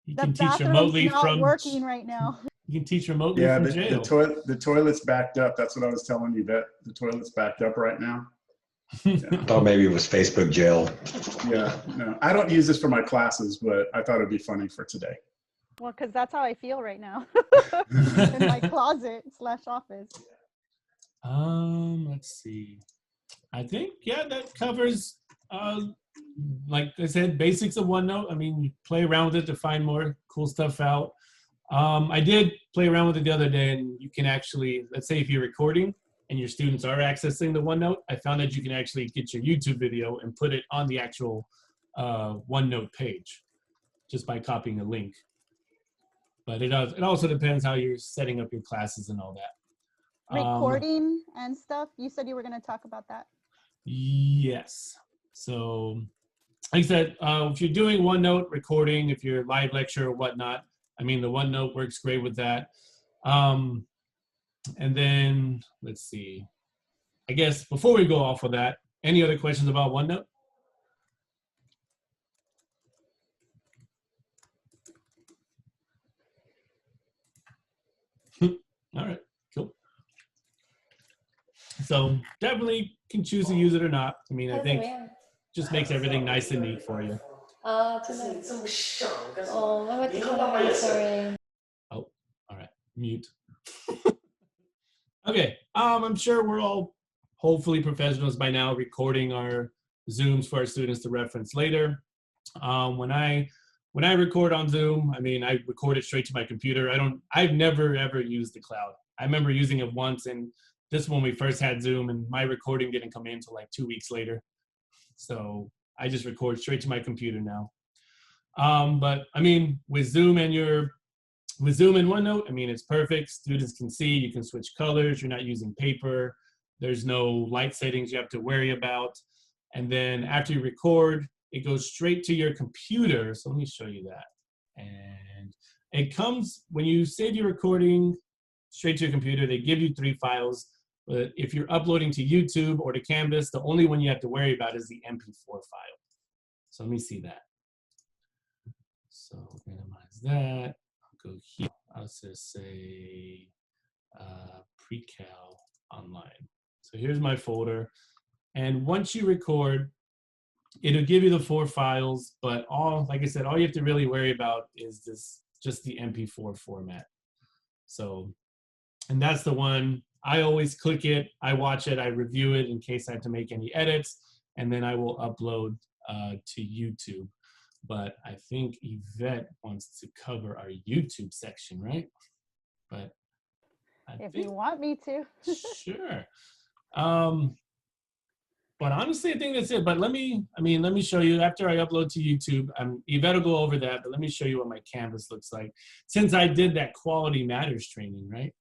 You
The
can teach
bathroom's
remotely
not
from.
working right now.
You can teach remotely
Yeah,
from jail.
the toilet's backed up. That's what I was telling you, that the toilet's backed up right now.
I thought maybe it was Facebook jail.
Yeah, no, I don't use this for my classes, but I thought it'd be funny for today.
Well, because that's how I feel right now. In my closet / office.
Let's see. I think, that covers, like I said, basics of OneNote. I mean, you play around with it to find more cool stuff out. I did play around with it the other day, and you can actually, let's say if you're recording and your students are accessing the OneNote, I found that you can actually get your YouTube video and put it on the actual OneNote page just by copying a link. But it also depends how you're setting up your classes and all that.
Recording and stuff. You said you were going to talk about that.
Yes. So, like I said, if you're doing OneNote recording, if you're live lecture or whatnot, I mean, the OneNote works great with that. And then, let's see. I guess before we go off of that, any other questions about OneNote? All right, cool. So definitely can choose to use it or not. I mean, I think just makes everything nice and neat for you.
아, 정말. 하여튼 sorry.
Oh, all right, mute. Okay, I'm sure we're all hopefully professionals by now, recording our Zooms for our students to reference later. When I record on Zoom, I mean, I record it straight to my computer. I've never ever used the cloud. I remember using it once, and this when we first had Zoom, and my recording didn't come in until like 2 weeks later. So I just record straight to my computer now. But I mean, with Zoom and OneNote, I mean, it's perfect. Students can see, you can switch colors. You're not using paper. There's no light settings you have to worry about. And then after you record, it goes straight to your computer. So let me show you that. And it comes, when you save your recording straight to your computer, they give you 3 files. But if you're uploading to YouTube or to Canvas, the only one you have to worry about is the MP4 file. So let me see that. So minimize that. I'll go here. I'll just say pre-cal online. So here's my folder. And once you record, it'll give you the 4 files, but like I said, all you have to really worry about is just the MP4 format. So, and that's the one, I always click it, I watch it, I review it in case I have to make any edits, and then I will upload to YouTube. But I think Yvette wants to cover our YouTube section, right? But
if you want me to.
Sure. But honestly, I think that's it. But let me show you after I upload to YouTube. Yvette will go over that, but let me show you what my Canvas looks like. Since I did that Quality Matters training, right?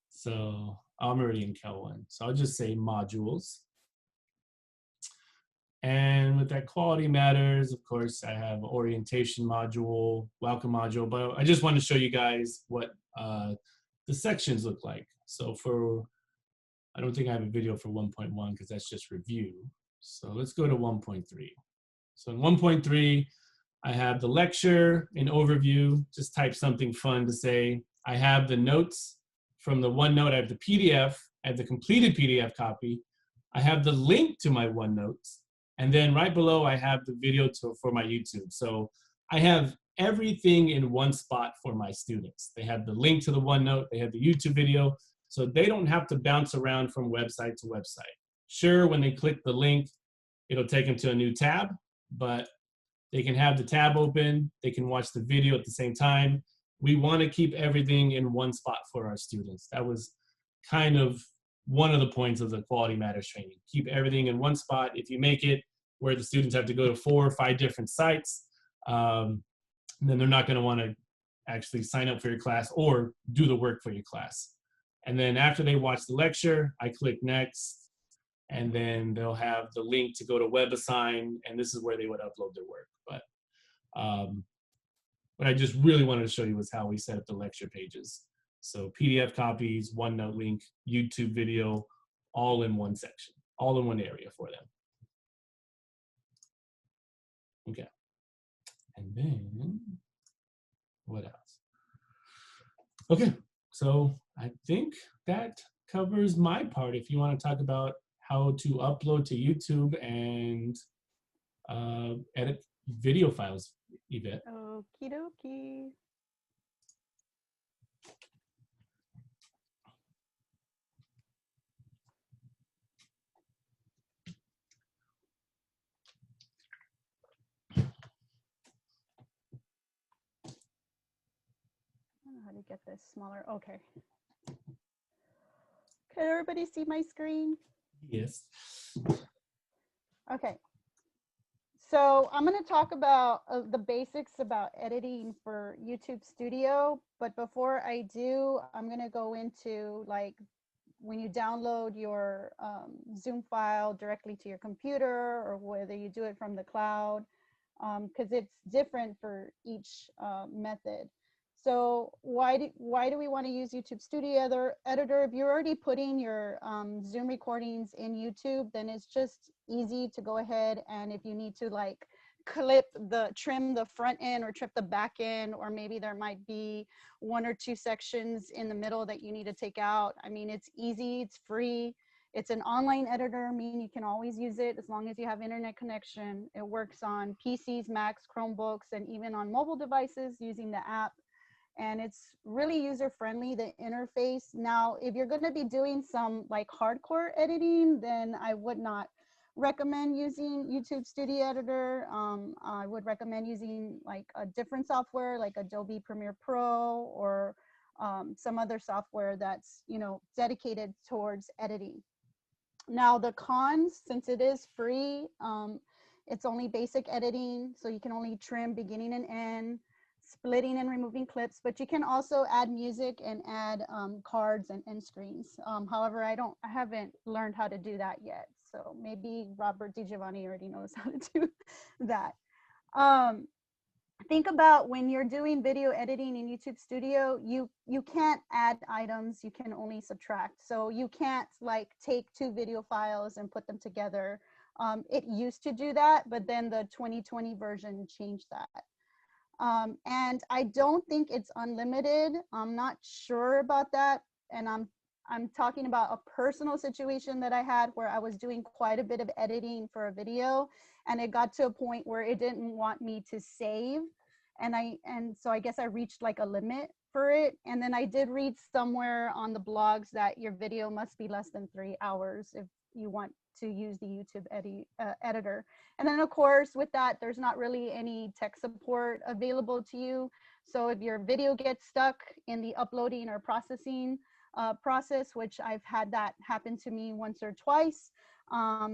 So I'm already in Cal 1. So I'll just say modules. And with that Quality Matters, of course, I have orientation module, welcome module, but I just want to show you guys what the sections look like. So I don't think I have a video for 1.1 because that's just review. So let's go to 1.3. So in 1.3, I have the lecture, an overview, just type something fun to say. I have the notes from the OneNote. I have the PDF, I have the completed PDF copy. I have the link to my OneNotes. And then right below, I have the video for my YouTube. So I have everything in one spot for my students. They have the link to the OneNote, they have the YouTube video, so they don't have to bounce around from website to website. Sure, when they click the link, it'll take them to a new tab, but they can have the tab open, they can watch the video at the same time. We want to keep everything in one spot for our students. That was kind of one of the points of the Quality Matters training. Keep everything in one spot. If you make it where the students have to go to 4 or 5 different sites, then they're not going to want to actually sign up for your class or do the work for your class. And then after they watch the lecture, I click next, and then they'll have the link to go to WebAssign, and this is where they would upload their work. But what I just really wanted to show you was how we set up the lecture pages. So PDF copies, OneNote link, YouTube video, all in one section, all in one area for them. Okay. And then what else? Okay, so I think that covers my part. If you want to talk about how to upload to YouTube and edit video files, Yvette.
Okie dokie. How to get this smaller? Okay. Can everybody see my screen?
Yes.
Okay. So I'm going to talk about the basics about editing for YouTube Studio. But before I do, I'm going to go into like when you download your Zoom file directly to your computer, or whether you do it from the cloud, because it's different for each method. So why do we want to use YouTube Studio Editor? If you're already putting your Zoom recordings in YouTube, then it's just easy to go ahead, and if you need to like trim the front end or trim the back end, or maybe there might be 1 or 2 sections in the middle that you need to take out. I mean, it's easy, it's free, It's an online editor, meaning you can always use it as long as you have internet connection. It works on PCs, Macs, Chromebooks, and even on mobile devices using the app. And it's really user-friendly, the interface. Now, if you're gonna be doing some like hardcore editing, then I would not recommend using YouTube Studio Editor. I would recommend using like a different software like Adobe Premiere Pro or some other software that's, you know, dedicated towards editing. Now the cons, since it is free, it's only basic editing, so you can only trim beginning and end, splitting and removing clips, but you can also add music and add cards and end screens. However, I haven't learned how to do that yet, so maybe Robert DiGiovanni already knows how to do that. Think about when you're doing video editing in YouTube Studio, you can't add items, you can only subtract. So you can't like take two video files and put them together. It used to do that, but then the 2020 version changed that. And I don't think it's unlimited. I'm not sure about that. And I'm talking about a personal situation that I had where I was doing quite a bit of editing for a video, and it got to a point where it didn't want me to save. And so I guess I reached like a limit for it. And then I did read somewhere on the blogs that your video must be less than 3 hours if you want to use the YouTube editor. And then of course, with that, there's not really any tech support available to you. So if your video gets stuck in the uploading or processing process, which I've had that happen to me once or twice,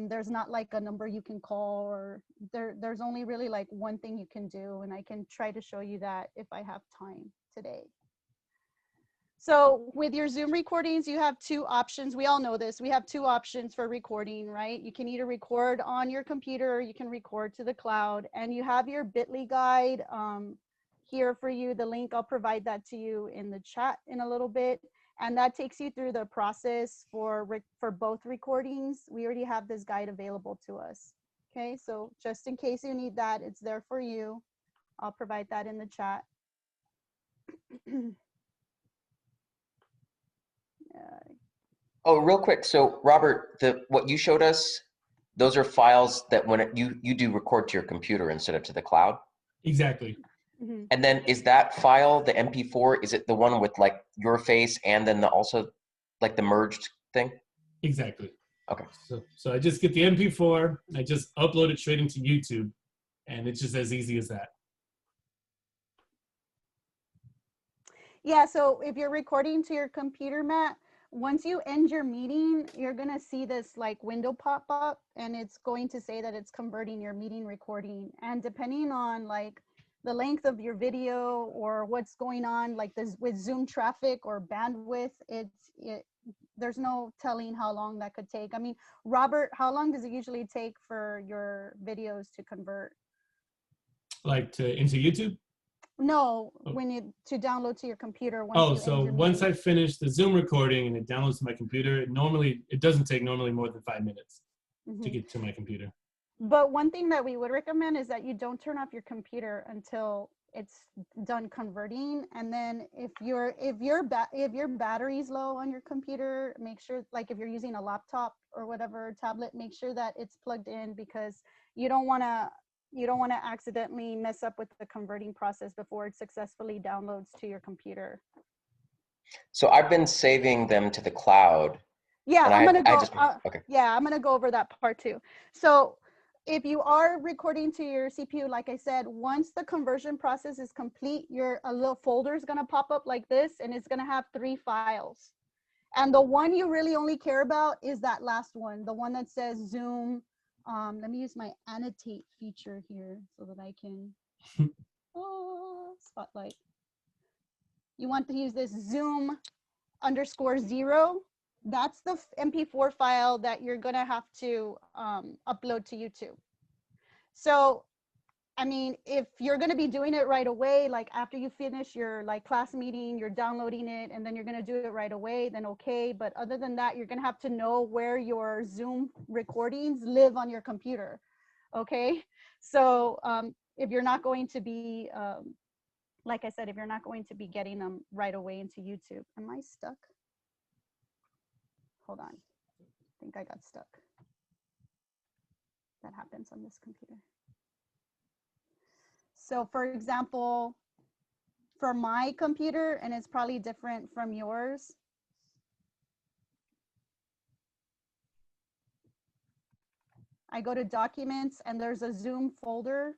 there's not like a number you can call, or there's only really like one thing you can do, and I can try to show you that if I have time today. So with your Zoom recordings, you have two options. We all know this. We have two options for recording, right? You can either record on your computer, or you can record to the cloud, and you have your bit.ly guide here for you. The link, I'll provide that to you in the chat in a little bit. And that takes you through the process for both recordings. We already have this guide available to us. Okay, so just in case you need that, it's there for you. I'll provide that in the chat.
Oh, real quick. So Robert, what you showed us, those are files that when you do record to your computer instead of to the cloud?
Exactly.
Mm-hmm.
And then is that file, the MP4, is it the one with like your face and then also like the merged thing?
Exactly.
Okay.
So I just get the MP4, I just upload it straight into YouTube, and it's just as easy as that.
Yeah, so if you're recording to your computer, Matt, once you end your meeting, you're gonna see this like window pop up, and it's going to say that it's converting your meeting recording. And depending on like the length of your video or what's going on, like this with Zoom traffic or bandwidth, there's no telling how long that could take. I mean, Robert, how long does it usually take for your videos to convert?
Like into YouTube?
No,
Oh.
to download to your computer.
So once I finish the Zoom recording and it downloads to my computer, it doesn't take normally more than 5 minutes to get to my computer.
But one thing that we would recommend is that you don't turn off your computer until it's done converting. And then if your battery's low on your computer, make sure, like if you're using a laptop or whatever tablet, make sure that it's plugged in, because you don't want to accidentally mess up with the converting process before it successfully downloads to your computer.
So I've been saving them to the cloud.
Yeah, I'm gonna go.
Okay.
Yeah, I'm gonna go over that part too. So if you are recording to your CPU, like I said, once the conversion process is complete, a little folder is gonna pop up like this, and it's gonna have 3 files. And the one you really only care about is that last one, the one that says Zoom. Let me use my annotate feature here so that I can spotlight. You want to use this Zoom _0. That's the MP4 file that you're gonna have to upload to YouTube. So, I mean, if you're gonna be doing it right away, like after you finish your like class meeting, you're downloading it and then you're gonna do it right away, then okay. But other than that, you're gonna have to know where your Zoom recordings live on your computer, okay? So if you're not going to be, like I said, if you're not going to be getting them right away into YouTube. Am I stuck? Hold on. think I got stuck. That happens on this computer. So for example, for my computer, and it's probably different from yours, I go to documents and there's a Zoom folder,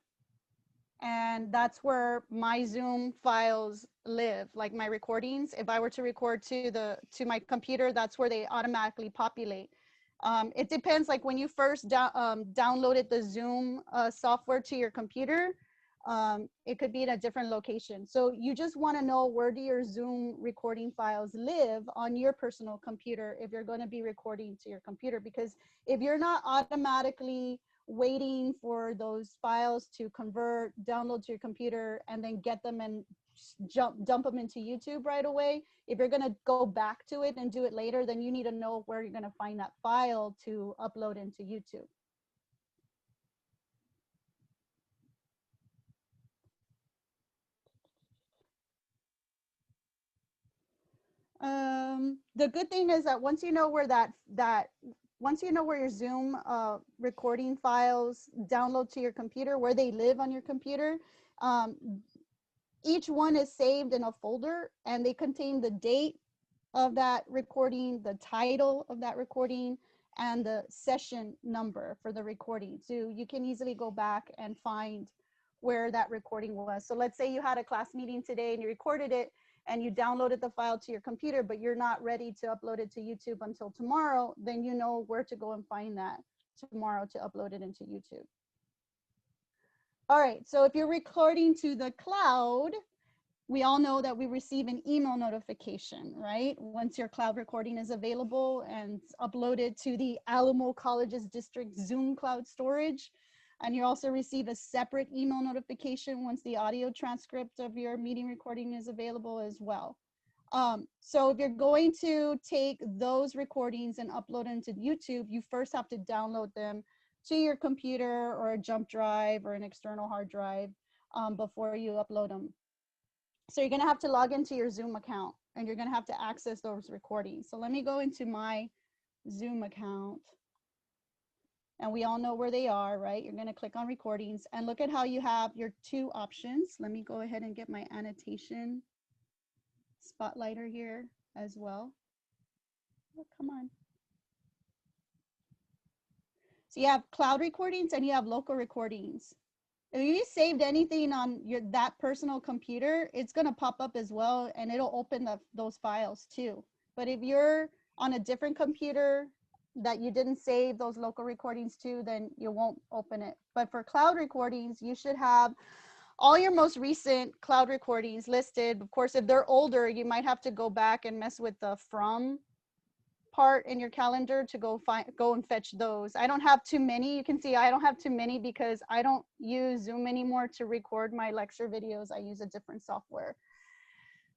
and that's where my Zoom files live, like my recordings. If I were to record to my computer, that's where they automatically populate. It depends, like when you first downloaded the Zoom software to your computer, it could be in a different location. So you just want to know, where do your Zoom recording files live on your personal computer if you're going to be recording to your computer? Because if you're not automatically waiting for those files to convert, download to your computer, and then get them and dump them into YouTube right away, if you're going to go back to it and do it later, then you need to know where you're going to find that file to upload into YouTube. The good thing is that once you know where once you know where your Zoom recording files download to your computer, where they live on your computer, each one is saved in a folder, and they contain the date of that recording, the title of that recording, and the session number for the recording. So you can easily go back and find where that recording was. So let's say you had a class meeting today and you recorded it, and you downloaded the file to your computer, but you're not ready to upload it to YouTube until tomorrow, then you know where to go and find that tomorrow to upload it into YouTube. All right, so if you're recording to the cloud, we all know that we receive an email notification, right? Once your cloud recording is available and uploaded to the Alamo Colleges District Zoom cloud storage. And you also receive a separate email notification once the audio transcript of your meeting recording is available as well. So if you're going to take those recordings and upload them to YouTube, you first have to download them to your computer or a jump drive or an external hard drive before you upload them. So you're gonna have to log into your Zoom account, and you're gonna have to access those recordings. So let me go into my Zoom account. And we all know where they are, right? You're going to click on recordings and look at how you have your two options. Let me go ahead and get my annotation spotlighter here as well. Oh, come on. So you have cloud recordings and you have local recordings. If you saved anything on that personal computer, it's going to pop up as well, and it'll open those files too. But if you're on a different computer that you didn't save those local recordings to, then you won't open it. But for cloud recordings, you should have all your most recent cloud recordings listed. Of course, if they're older, you might have to go back and mess with the from part in your calendar to go and fetch those. I don't have too many. You can see I don't have too many because I don't use Zoom anymore to record my lecture videos. I use a different software.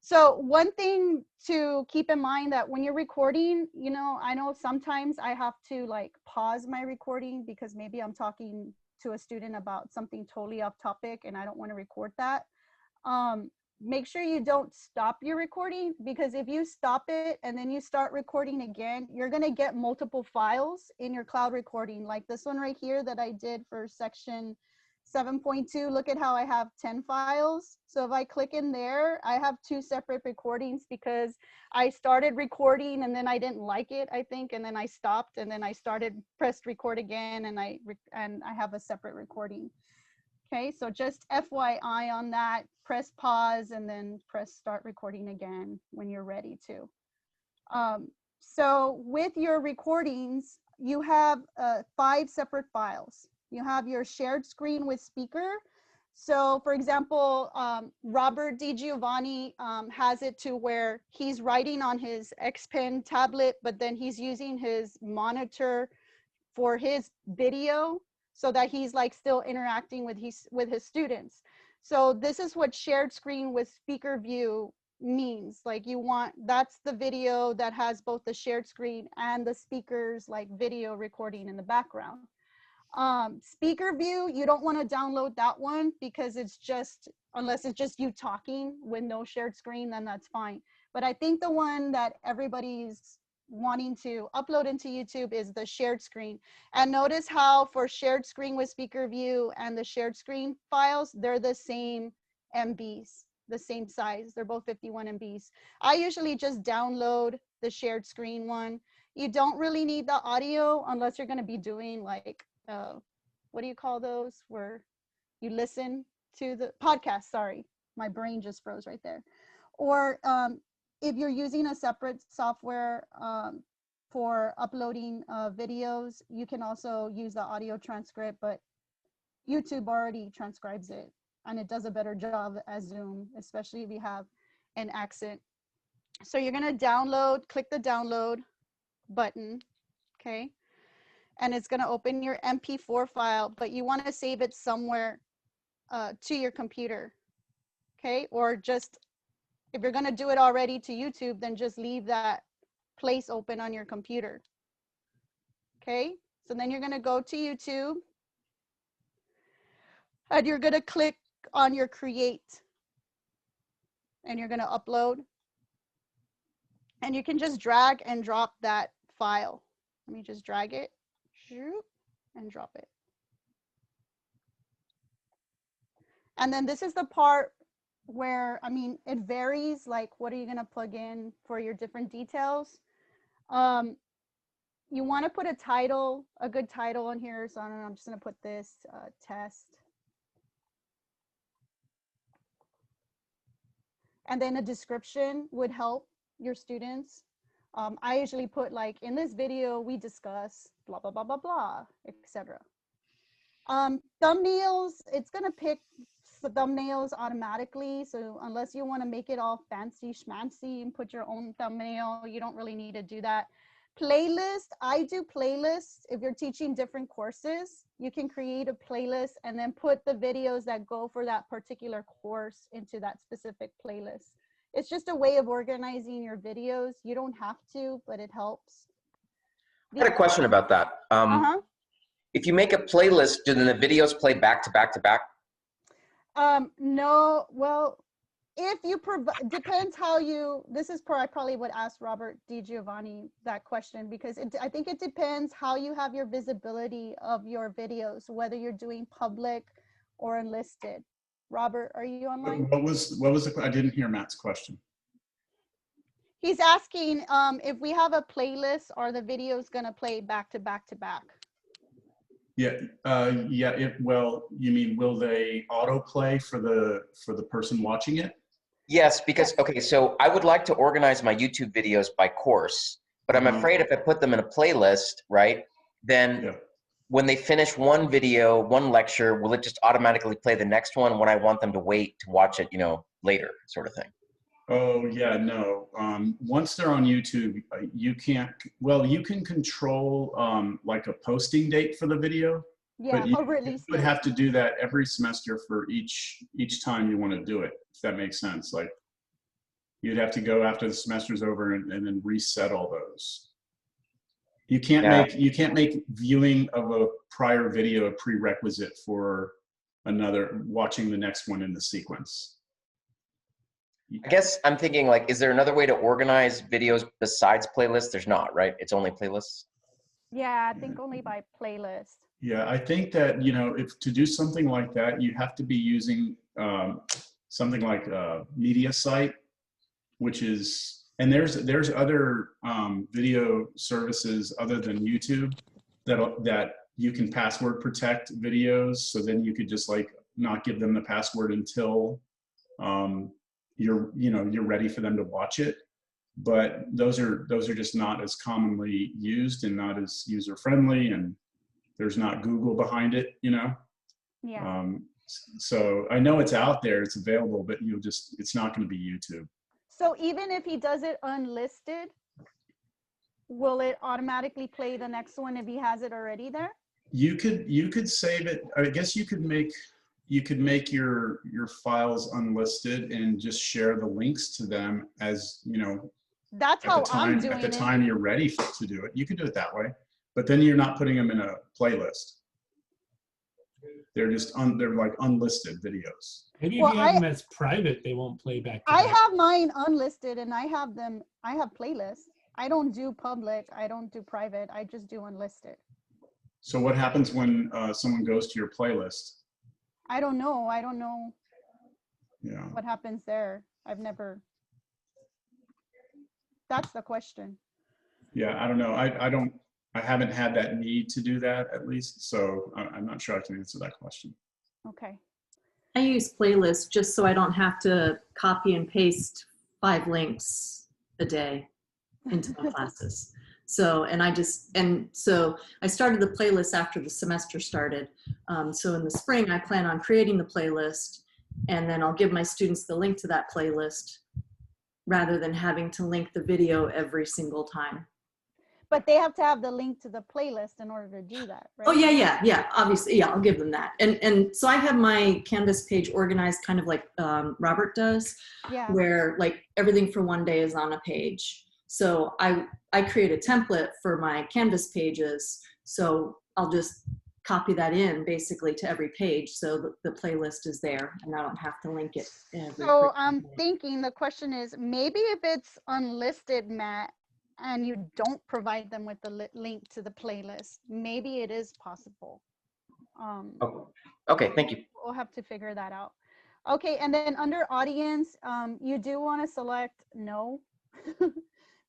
So one thing to keep in mind, that when you're recording, you know, I know sometimes I have to like pause my recording because maybe I'm talking to a student about something totally off topic and I don't want to record that. Make sure you don't stop your recording, because if you stop it and then you start recording again, you're going to get multiple files in your cloud recording, like this one right here that I did for section 7.2. Look at how I have 10 files. So if I click in there, I have two separate recordings because I started recording and then I didn't like it, I think, and then I stopped and then I pressed record again, and I have a separate recording. Okay, so just FYI on that, press pause and then press start recording again when you're ready to. So with your recordings, you have 5 separate files. You have your shared screen with speaker. So for example, Robert DiGiovanni has it to where he's writing on his X Pen tablet, but then he's using his monitor for his video so that he's like still interacting with his students. So this is what shared screen with speaker view means. Like that's the video that has both the shared screen and the speaker's like video recording in the background. Speaker view, you don't want to download that one because unless it's just you talking with no shared screen, then that's fine. But I think the one that everybody's wanting to upload into YouTube is the shared screen. And notice how for shared screen with speaker view and the shared screen files, they're the same MBs, the same size. They're both 51 MBs. I usually just download the shared screen one. You don't really need the audio unless you're going to be doing like, what do you call those? Where you listen to the podcast, sorry. My brain just froze right there. Or if you're using a separate software for uploading videos, you can also use the audio transcript, but YouTube already transcribes it and it does a better job as Zoom, especially if you have an accent. So you're gonna download, click the download button, okay? And it's gonna open your MP4 file, but you wanna save it somewhere to your computer, okay? Or just, if you're gonna do it already to YouTube, then just leave that place open on your computer. Okay, so then you're gonna go to YouTube and you're gonna click on your create and you're gonna upload. And you can just drag and drop that file. Let me just drag it and drop it. And then this is the part where, I mean, it varies, like what are you gonna plug in for your different details. You wanna put a title, a good title on here. So I don't know, I'm just gonna put this test. And then a description would help your students. I usually put like, in this video, we discuss blah, blah, blah, blah, blah, etc. Thumbnails, it's gonna pick thumbnails automatically. So unless you wanna make it all fancy schmancy and put your own thumbnail, you don't really need to do that. Playlist, I do playlists. If you're teaching different courses, you can create a playlist and then put the videos that go for that particular course into that specific playlist. It's just a way of organizing your videos. You don't have to, but it helps.
I had a question about that. If you make a playlist, do then the videos play back to back to back?
No, well, if you provide, depends how you, this is I probably would ask Robert DiGiovanni that question, because I think it depends how you have your visibility of your videos, whether you're doing public or enlisted. Robert, are you online?
What was the, I didn't hear Matt's question.
He's asking if we have a playlist, are the videos gonna play back to back to back?
Yeah, well, you mean, will they autoplay for the person watching it?
Yes, because, okay, so I would like to organize my YouTube videos by course, but I'm afraid if I put them in a playlist, right, then when they finish one video, one lecture, will it just automatically play the next one when I want them to wait to watch it, you know, later, sort of thing?
Oh, yeah, no. Once they're on YouTube, you can't, well, you can control like a posting date for the video.
Yeah,
but you would have to do that every semester for each time you want to do it, if that makes sense. Like, you'd have to go after the semester's over and then reset all those. You can't make viewing of a prior video a prerequisite for watching the next one in the sequence.
I guess I'm thinking, like, is there another way to organize videos besides playlists? There's not, right? It's only playlists?
Yeah, I think only by playlist.
Yeah, I think that, you know, if to do something like that, you have to be using something like a media site, which is, and there's other video services other than YouTube that you can password protect videos. So then you could just like not give them the password until you're ready for them to watch it. But those are just not as commonly used and not as user friendly, and there's not Google behind it, you know?
Yeah.
So I know it's out there, it's available, but it's not going to be YouTube.
So even if he does it unlisted, will it automatically play the next one if he has it already there?
You could save it. I guess you could make your files unlisted and just share the links to them as, you know,
that's how I'm doing it.
At the time you're ready to do it. You can do it that way, but then you're not putting them in a playlist. They're just they're like unlisted videos.
Maybe if you have them as private, they won't play back to
I
back.
have mine unlisted and I have playlists. I don't do public. I don't do private. I just do unlisted.
So what happens when someone goes to your playlist?
I don't know. I don't know
Yeah.
what happens there. I've never. That's the question.
Yeah, I don't know. I haven't had that need to do that, at least. So I'm not sure I can answer that question.
Okay.
I use playlists just so I don't have to copy and paste 5 links a day into my classes. So I started the playlist after the semester started. So in the spring, I plan on creating the playlist, and then I'll give my students the link to that playlist rather than having to link the video every single time.
But they have to have the link to the playlist in order to do that, right?
Oh yeah. Obviously, yeah, I'll give them that. And so I have my Canvas page organized kind of like Robert does,
Yeah.
where like everything for one day is on a page. So I create a template for my Canvas pages. So I'll just copy that in basically to every page, so the playlist is there, and I don't have to link it.
So I'm thinking the question is, maybe if it's unlisted, Matt, and you don't provide them with the link to the playlist, maybe it is possible.
Okay, thank you.
We'll have to figure that out. Okay, and then under audience, you do want to select no.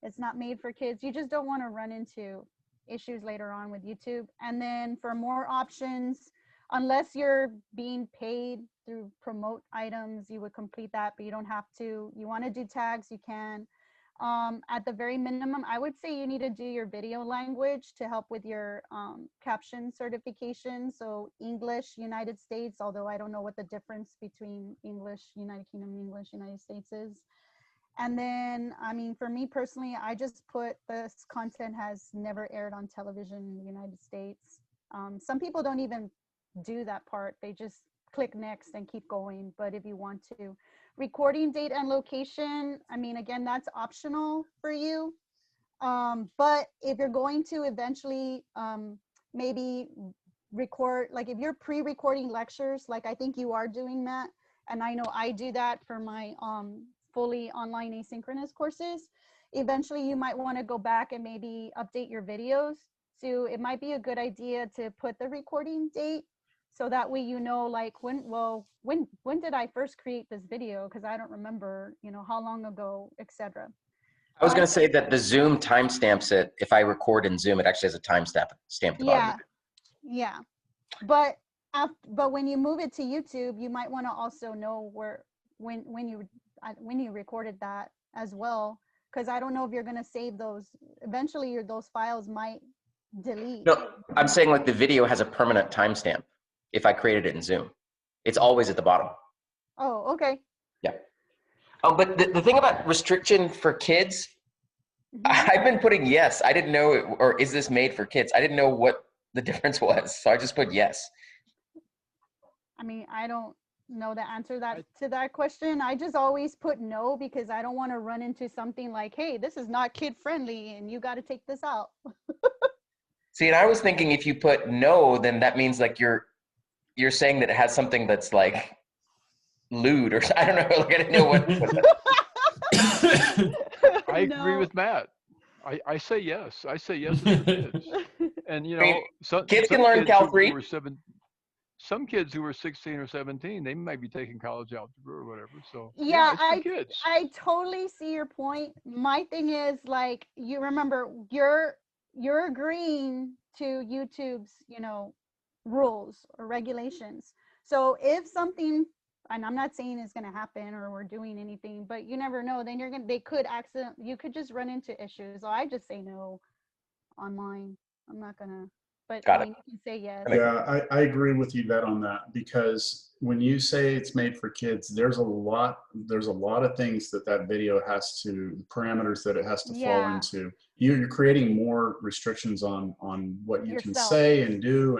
It's not made for kids. You just don't want to run into issues later on with YouTube. And then for more options, unless you're being paid through promote items, you would complete that, but you don't have to. You want to do tags, you can. At the very minimum, I would say you need to do your video language to help with your caption certification. So English, United States, although I don't know what the difference between English, United Kingdom, English, United States is. And then, I mean, for me personally, I just put this content has never aired on television in the United States. Some people don't even do that part. They just click next and keep going. But if you want to, recording date and location, I mean, again, that's optional for you. But if you're going to eventually maybe record, like if you're pre-recording lectures, like I think you are doing, Matt, and I know I do that for my fully online asynchronous courses, eventually you might want to go back and maybe update your videos. So it might be a good idea to put the recording date, so that way you know, like when did I first create this video, because I don't remember, you know, how long ago, etc.
I was going to say that the Zoom timestamps it. If I record in Zoom, it actually has a timestamp at the bottom.
Yeah. But when you move it to YouTube, you might want to also know when you recorded that as well, because I don't know if you're going to save those. Eventually, those files might delete.
No, I'm saying like the video has a permanent timestamp. If I created it in Zoom, it's always at the bottom.
Oh, okay.
Yeah. Oh, but the thing about restriction for kids, I've been putting yes. I didn't know, or is this made for kids? I didn't know what the difference was, so I just put yes.
I mean, I don't know the answer to that question. I just always put no, because I don't want to run into something like, hey, this is not kid friendly and you got to take this out.
See, and I was thinking if you put no, then that means like you're saying that it has something that's like lewd, or I don't know. Like I didn't know what.
I agree with Matt. I say yes. I say yes to kids. And you know,
kids can learn Cal 3.
Some kids who were 16 or 17, they might be taking college algebra or whatever. So
yeah,
kids.
I totally see your point. My thing is, like, you remember, you're agreeing to YouTube's, you know, rules or regulations. So if something, and I'm not saying it's going to happen or we're doing anything, but you never know, then you could just run into issues. So I just say no online. I'm not going to, but I mean, you can say yes.
Yeah, I agree with you on that, because when you say it's made for kids, there's a lot of things that video has to, parameters that it has to fall into. You're creating more restrictions on what you can say and do,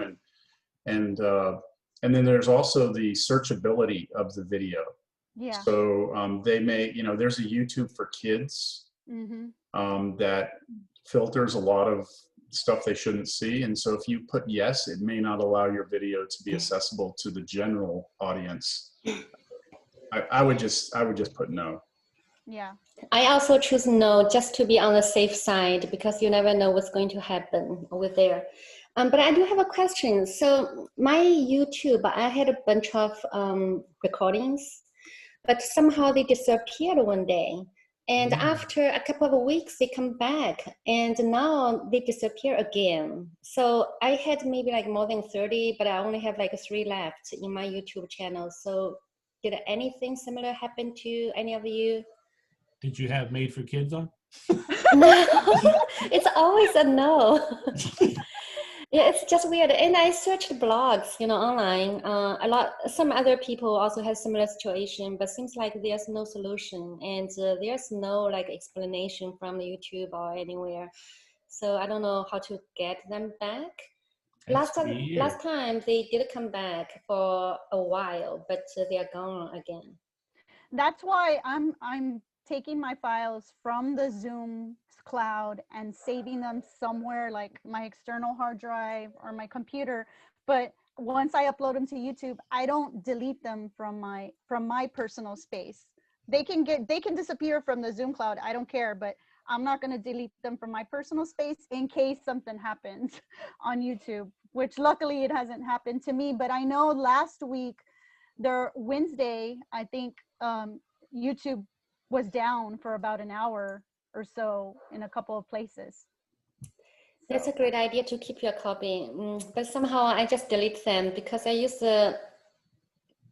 and then there's also the searchability of the video.
Yeah.
So they may, you know, there's a YouTube for kids that filters a lot of stuff they shouldn't see, and so if you put yes, it may not allow your video to be accessible to the general audience. I would just put no.
Yeah.
I also choose no just to be on the safe side because you never know what's going to happen over there. But I do have a question. So my YouTube, I had a bunch of recordings, but somehow they disappeared one day. And after a couple of weeks, they come back, and now they disappear again. So I had maybe like more than 30, but I only have like 3 left in my YouTube channel. So did anything similar happen to any of you?
Did you have Made for Kids on?
No, it's always a no. Yeah, it's just weird. And I searched blogs, online. Some other people also have similar situation, but seems like there's no solution, and there's no like explanation from YouTube or anywhere. So I don't know how to get them back.
That's
Last time they did come back for a while, but they are gone again.
That's why I'm taking my files from the Zoom cloud and saving them somewhere like my external hard drive or my computer. But once I upload them to YouTube, I don't delete them from my personal space. They can disappear from the Zoom cloud. I don't care, but I'm not going to delete them from my personal space in case something happens on YouTube, which luckily it hasn't happened to me. But I know last week, Wednesday, I think YouTube was down for about an hour or so in a couple of places.
That's a great idea to keep your copy, but somehow I just delete them because I use the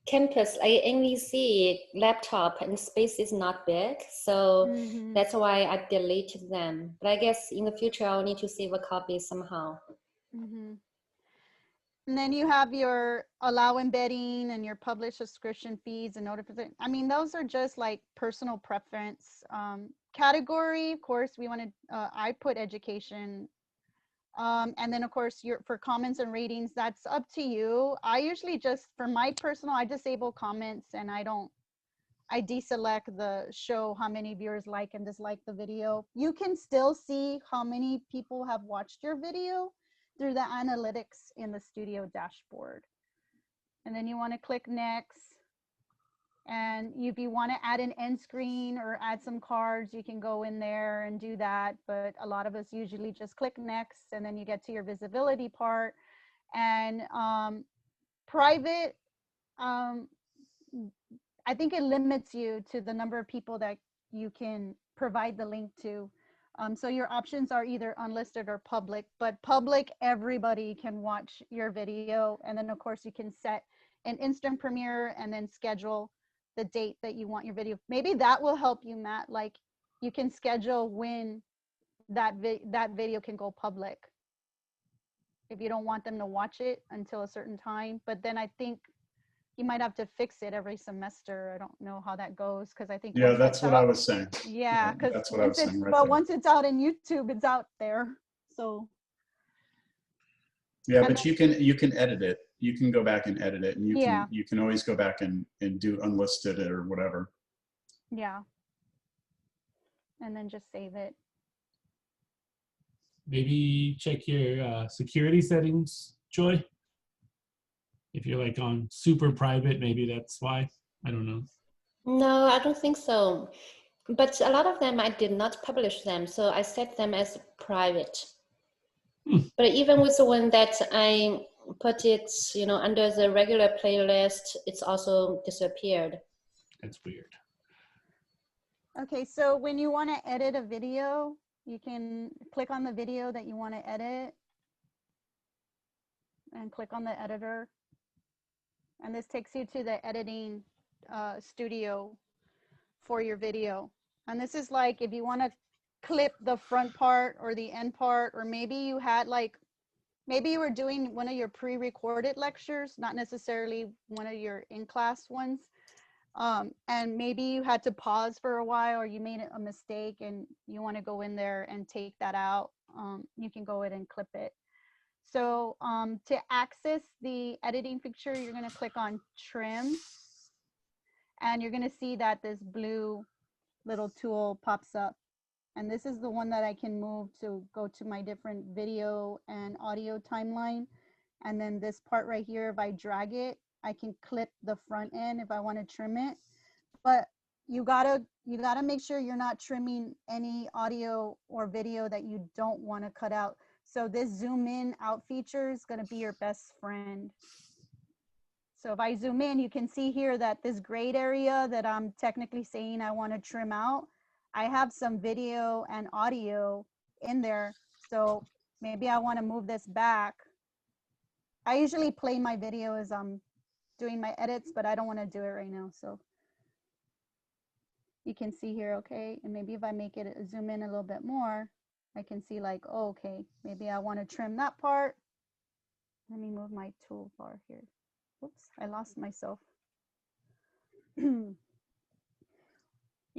campus NVC laptop and space is not big, so that's why I deleted them. But I guess in the future I'll need to save a copy somehow.
And then you have your allow embedding and your publish subscription feeds and notification. I mean, those are just like personal preference. Category, of course, I put education. And then of course, for comments and ratings, that's up to you. I usually for my personal, I disable comments and I deselect the show how many viewers like and dislike the video. You can still see how many people have watched your video through the analytics in the studio dashboard. And then you want to click next. And if you want to add an end screen or add some cards, you can go in there and do that. But a lot of us usually just click next, and then you get to your visibility part. And private, I think it limits you to the number of people that you can provide the link to. So your options are either unlisted or public, but public, everybody can watch your video. And then of course you can set an instant premiere and then schedule the date that you want your video. Maybe that will help you, Matt. Like you can schedule when that video can go public if you don't want them to watch it until a certain time. But then I think you might have to fix it every semester. I don't know how that goes because I think
that's what I was saying.
Yeah, because
that's what I was saying.
Once it's out in YouTube, it's out there. So
yeah, but you can edit it. You can go back and edit it, and you can always go back and do unlisted or whatever.
Yeah, and then just save it.
Maybe check your security settings, Joy. If you're like on super private, maybe that's why. I don't know.
No, I don't think so. But a lot of them, I did not publish them. So I set them as private. But even with the one that I put it, under the regular playlist, it's also disappeared.
That's weird.
Okay, so when you want to edit a video, you can click on the video that you want to edit and click on the editor. And this takes you to the editing studio for your video. And this is like if you want to clip the front part or the end part, or maybe you had maybe you were doing one of your pre-recorded lectures, not necessarily one of your in-class ones. And maybe you had to pause for a while or you made a mistake and you want to go in there and take that out. You can go in and clip it. So to access the editing feature, you're going to click on trim and you're going to see that this blue little tool pops up. And this is the one that I can move to go to my different video and audio timeline. And then this part right here, if I drag it, I can clip the front end if I want to trim it. But you gotta make sure you're not trimming any audio or video that you don't want to cut out. So this zoom in out feature is going to be your best friend. So if I zoom in, you can see here that this grayed area that I'm technically saying I want to trim out, I have some video and audio in there. So maybe I want to move this back. I usually play my video as I'm doing my edits, but I don't want to do it right now. So you can see here, okay, and maybe if I make it zoom in a little bit more, I can see like, oh, okay, maybe I want to trim that part. Let me move my toolbar here. Oops, I lost myself. You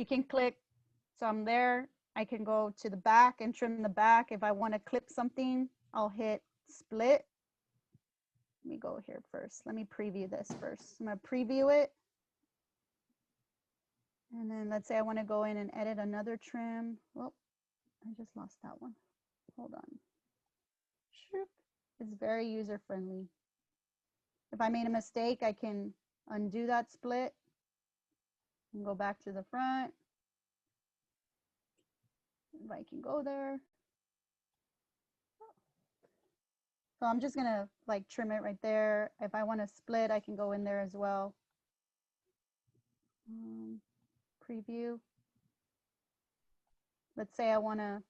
can click, so I'm there. I can go to the back and trim the back. If I want to clip something, I'll hit split. Let me go here first. Let me preview this first. I'm going to preview it. And then let's say I want to go in and edit another trim. Well, I just lost that one. Hold on. It's very user friendly. If I made a mistake, I can undo that split and go back to the front. If I can go there. So I'm just gonna like trim it right there. If I want to split, I can go in there as well. Preview. Let's say I want to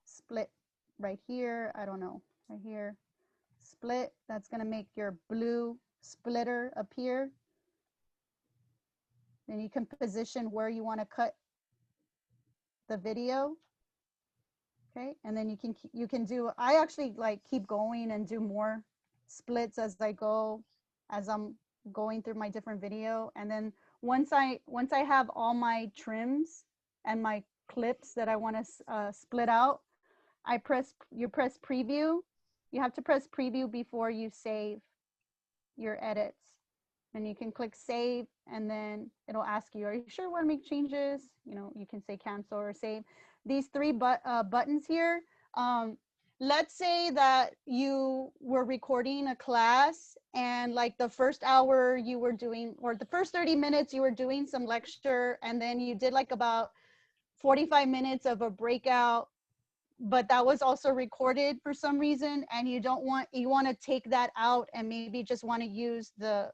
split right here. I don't know, right here. Split. That's gonna make your blue splitter appear. Then you can position where you want to cut the video. Okay, and then you can do, I actually like keep going and do more splits as I go, as I'm going through my different video. And then once I have all my trims and my clips that I want to split out, you press preview. You have to press preview before you save your edits. And you can click save, and then it'll ask you, are you sure you want to make changes? You know, you can say cancel or save. These three buttons here, let's say that you were recording a class and like the first hour you were doing, or the first 30 minutes you were doing some lecture, and then you did like about 45 minutes of a breakout, but that was also recorded for some reason, and you want to take that out and maybe just want to use the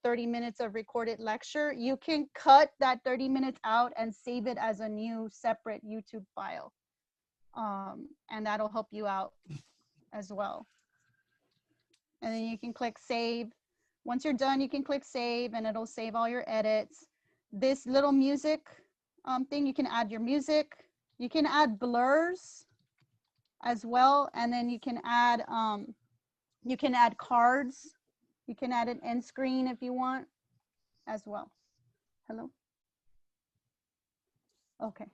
30 minutes of recorded lecture. You can cut that 30 minutes out and save it as a new separate YouTube file, and that'll help you out as well. And then you can click save. Once you're done, you can click save, and it'll save all your edits. This little music thing, you can add your music. You can add blurs as well, and then you can add cards. You can add an end screen if you want as well. Hello? Okay.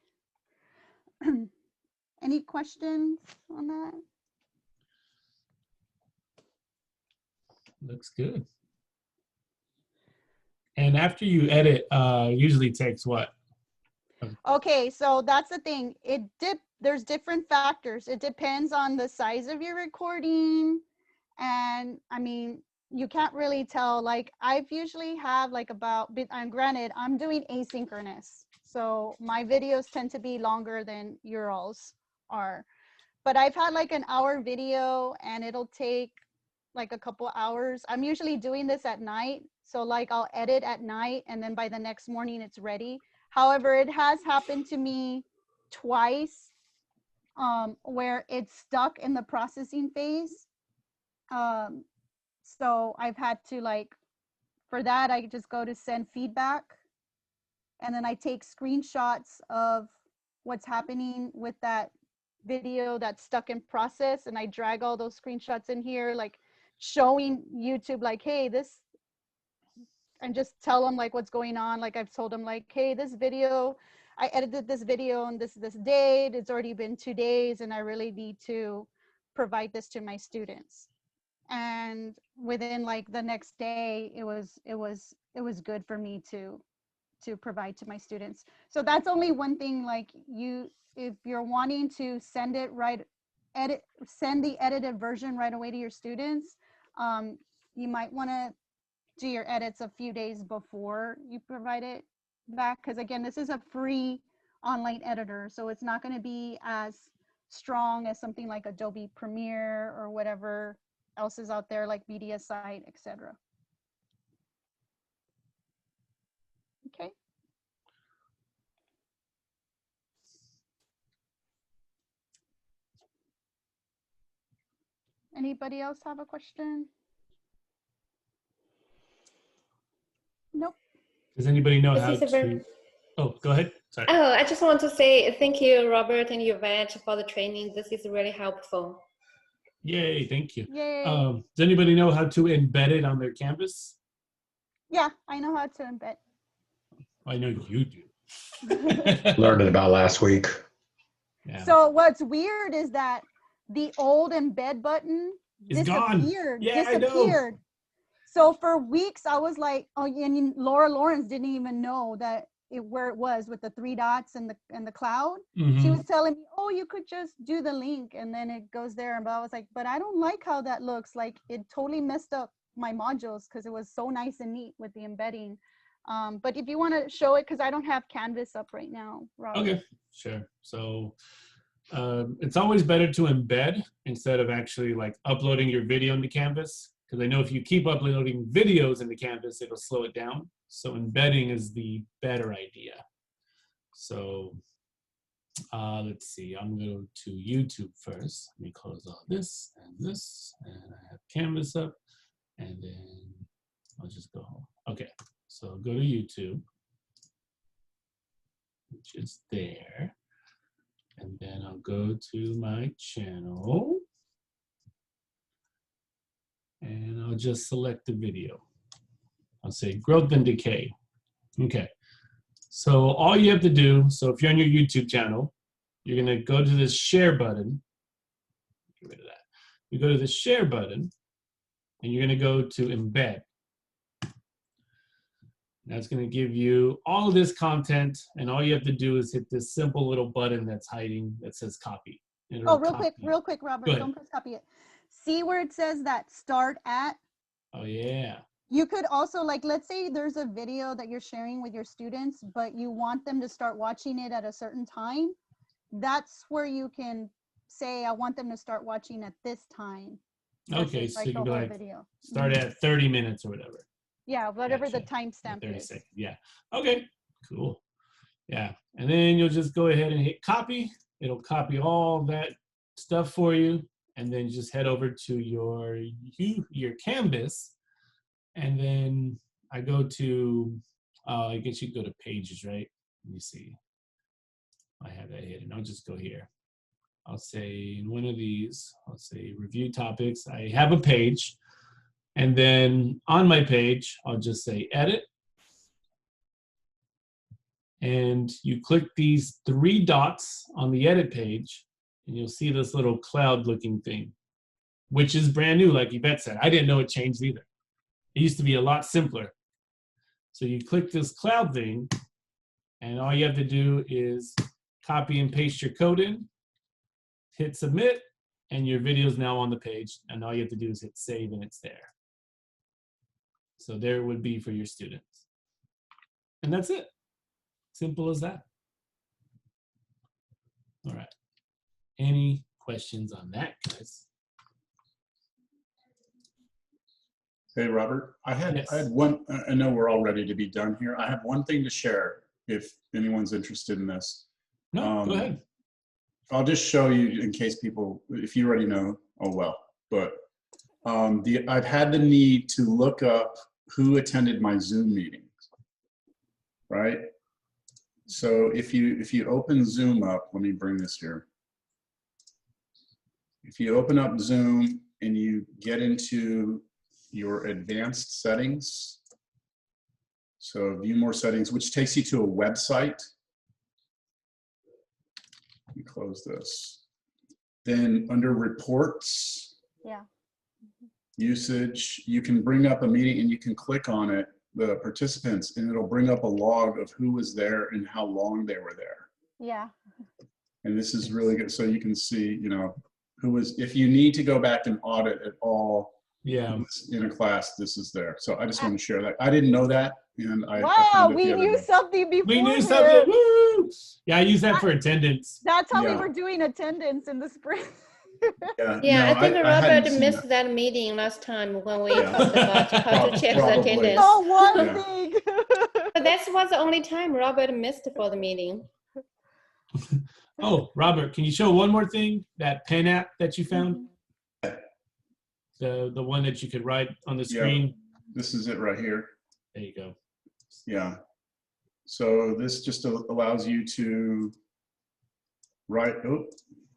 Any questions on that?
Looks good. And after you edit, usually takes what?
Okay, so that's the thing. There's different factors. It depends on the size of your recording, and I mean, you can't really tell. Like I've usually have like about, granted, I'm doing asynchronous, so my videos tend to be longer than your alls are. But I've had like an hour video, and it'll take like a couple hours. I'm usually doing this at night, so like I'll edit at night, and then by the next morning it's ready. However, it has happened to me twice where it's stuck in the processing phase. So I've had to, like, for that, I just go to send feedback, and then I take screenshots of what's happening with that video that's stuck in process, and I drag all those screenshots in here, like showing YouTube like, hey, this, and just tell them like what's going on. Like I've told them like, hey, this video, I edited this video on this date. It's already been 2 days, and I really need to provide this to my students. And within like the next day, it was good for me to provide to my students. So that's only one thing. Like if you're wanting to send it send the edited version right away to your students, you might want to do your edits a few days before you provide it, feedback, because again, this is a free online editor, so it's not going to be as strong as something like Adobe Premiere or whatever else is out there, like MediaSite, etc. Okay. Anybody else have a question? Nope.
Does anybody know
This
how
is a very-
to? Oh, go ahead. Sorry.
Oh, I just want to say thank you, Robert and Yvette, for the training. This is really helpful.
Yay! Thank you.
Yay.
Does anybody know how to embed it on their canvas?
Yeah, I know how to embed.
I know you do.
Learned it about last week.
Yeah.
So what's weird is that the old embed button
It's gone.
disappeared.
Yeah, I know.
Disappeared. So for weeks I was like, oh, and Laura Lawrence didn't even know that where it was with the 3 dots and the cloud.
Mhm.
She was telling me, oh, you could just do the link and then it goes there. And I was like, but I don't like how that looks. Like it totally messed up my modules because it was so nice and neat with the embedding. But if you want to show it, because I don't have Canvas up right now, Rob.
Okay, sure. So it's always better to embed instead of actually like uploading your video into Canvas, because I know if you keep uploading videos into Canvas, it'll slow it down. So embedding is the better idea. So let's see, I'm going to go to YouTube first. Let me close all this, and I have Canvas up, and then I'll just go home. Okay, so go to YouTube, which is there. And then I'll go to my channel and I'll just select the video. I'll say growth and decay. Okay. So all you have to do, so if you're on your YouTube channel, you're going to go to this share button. Get rid of that. You go to the share button and you're going to go to embed. That's going to give you all of this content, and all you have to do is hit this simple little button that's hiding that says copy.
Oh, real quick, Robert,
Go ahead.
don't press copy it. See where it says that start at?
Oh, yeah.
You could also, like, let's say there's a video that you're sharing with your students, but you want them to start watching it at a certain time. That's where you can say, I want them to start watching at this time.
Okay,
versus,
so
like,
you
the
can go
whole
like
video.
start at 30 minutes or whatever.
Yeah, whatever the
Gotcha.
timestamp
30
is.
seconds. Yeah. Okay, cool. Yeah. And then you'll just go ahead and hit copy. It'll copy all that stuff for you. And then just head over to your Canvas. And then I go to, I guess you go to pages, right? Let me see. I have that hidden. I'll just go here. I'll say in one of these, I'll say review topics. I have a page. And then on my page, I'll just say edit. And you click these 3 dots on the edit page, and you'll see this little cloud looking thing, which is brand new, like Yvette said. I didn't know it changed either. It used to be a lot simpler. So you click this cloud thing, and all you have to do is copy and paste your code in, hit submit, and your video is now on the page. And all you have to do is hit save, and it's there. So there it would be for your students. And that's it. Simple as that. All right. Any questions on that, guys?
Hey, Robert, I had
Yes.
one, I know we're all ready to be done here. I have one thing to share if anyone's interested in this.
No, go ahead.
I'll just show you in case people, if you already know, oh well. But I've had the need to look up who attended my Zoom meetings, right? So if you open Zoom up, let me bring this here. If you open up Zoom and you get into your advanced settings, so view more settings, which takes you to a website. Let me close this. Then under reports,
Yeah.
usage, you can bring up a meeting and you can click on it, the participants, and it'll bring up a log of who was there and how long they were there.
Yeah.
And this is really good. So you can see, you know, who was, if you need to go back and audit at all
Yeah.
in a class, this is there. So I just want to share that. I didn't know that and I
Wow,
found it
we
the other
knew
day.
something before.
We knew something. Woo! Yeah, I use that for attendance.
That's how we
Yeah.
were doing attendance in the spring.
Yeah,
no,
I think
I hadn't
Robert
seen
missed
that.
that meeting last time when we
Yeah.
talked about how to check the
Probably.
attendance.
Oh, one
Yeah.
thing.
But that was the only time Robert missed for the meeting.
Oh, Robert, can you show one more thing? That pen app that you found? The one that you could write on the screen?
This is it right here.
There you go.
Yeah. So this just allows you to write. Oh,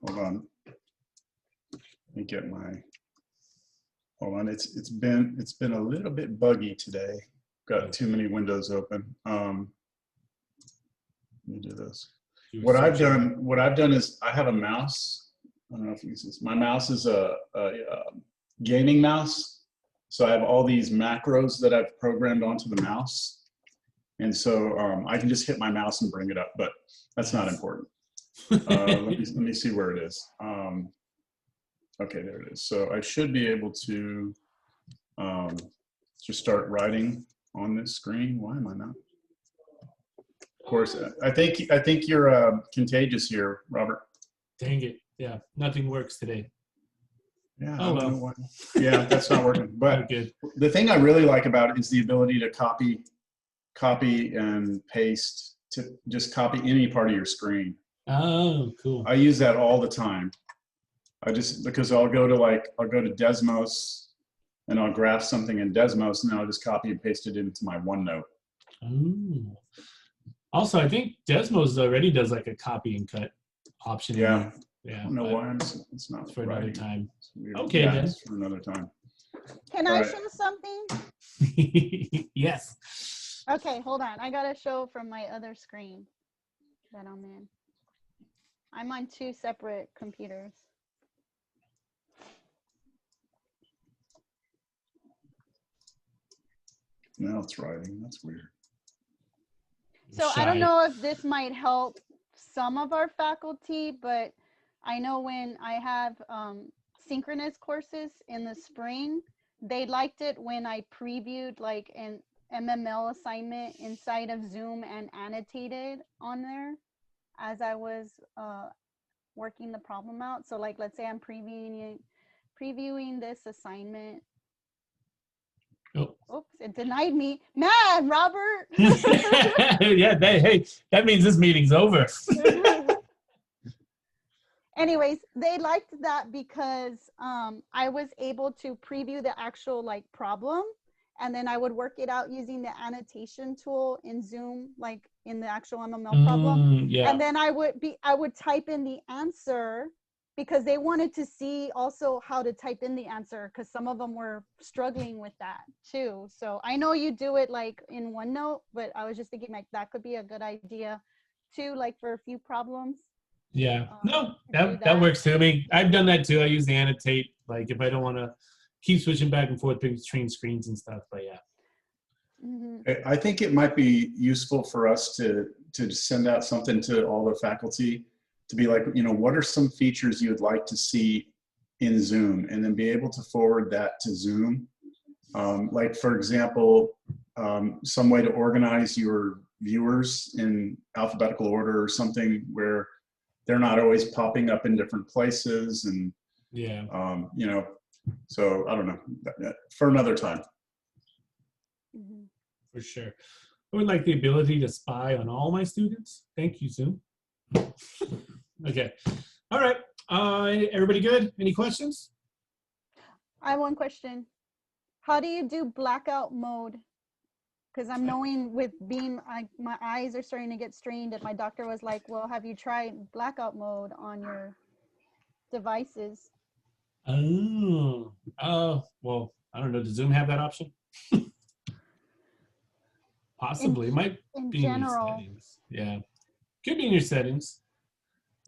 hold on. Let me get my. Hold on. It's been a little bit buggy today. Got too many windows open. Let me do this. What I've done is I have a mouse. I don't know if you see this. My mouse is a gaming mouse. So I have all these macros that I've programmed onto the mouse. And so I can just hit my mouse and bring it up, but that's not important. Let me see where it is. Okay, there it is. So I should be able to just start writing on this screen. Why am I not? Of course, I think you're contagious here, Robert.
Dang it. Yeah, nothing works today.
Yeah.
Oh, well.
Yeah, that's not working. But
good.
The thing I really like about it is the ability to copy and paste, to just copy any part of your screen.
Oh, cool.
I use that all the time. Because I'll go to Desmos and I'll graph something in Desmos and then I'll just copy and paste it into my OneNote.
Oh. Also, I think Desmos already does like a copy and cut option.
Yeah.
Yeah.
I don't know why it's not
for another time.
Weird.
Okay,
yeah,
then.
it's for another time.
Can
All
I
right.
show something?
Yes.
Okay, hold on. I gotta show from my other screen that I'm in. I'm on 2 separate computers.
Now it's writing. That's weird.
So I don't know if this might help some of our faculty, but I know when I have synchronous courses in the spring, they liked it when I previewed like an MML assignment inside of Zoom and annotated on there as I was working the problem out. So like, let's say I'm previewing this assignment.
Oh.
Oops, it denied me. Man, Robert.
Yeah, that means this meeting's over.
Anyways, they liked that because I was able to preview the actual like problem, and then I would work it out using the annotation tool in Zoom, like in the actual MML problem.
Yeah.
And then I would type in the answer, because they wanted to see also how to type in the answer, because some of them were struggling with that too. So I know you do it like in OneNote, but I was just thinking like that could be a good idea too, like for a few problems.
Yeah, no, that works too. I mean, I've done that too. I use the annotate, like if I don't want to keep switching back and forth between screens and stuff, but yeah.
Mm-hmm.
I think it might be useful for us to send out something to all the faculty to be like, what are some features you would like to see in Zoom, and then be able to forward that to Zoom. Like for example, some way to organize your viewers in alphabetical order or something where they're not always popping up in different places, and
yeah,
so I don't know, for another time.
For sure. I would like the ability to spy on all my students. Thank you, Zoom. Okay. All right. Everybody good? Any questions?
I have one question. How do you do blackout mode? Because I'm knowing with being, my eyes are starting to get strained, and my doctor was like, well, have you tried blackout mode on your devices?
Oh, well, I don't know. Does Zoom have that option? Possibly. It might be in your settings. Yeah. Could be in your settings.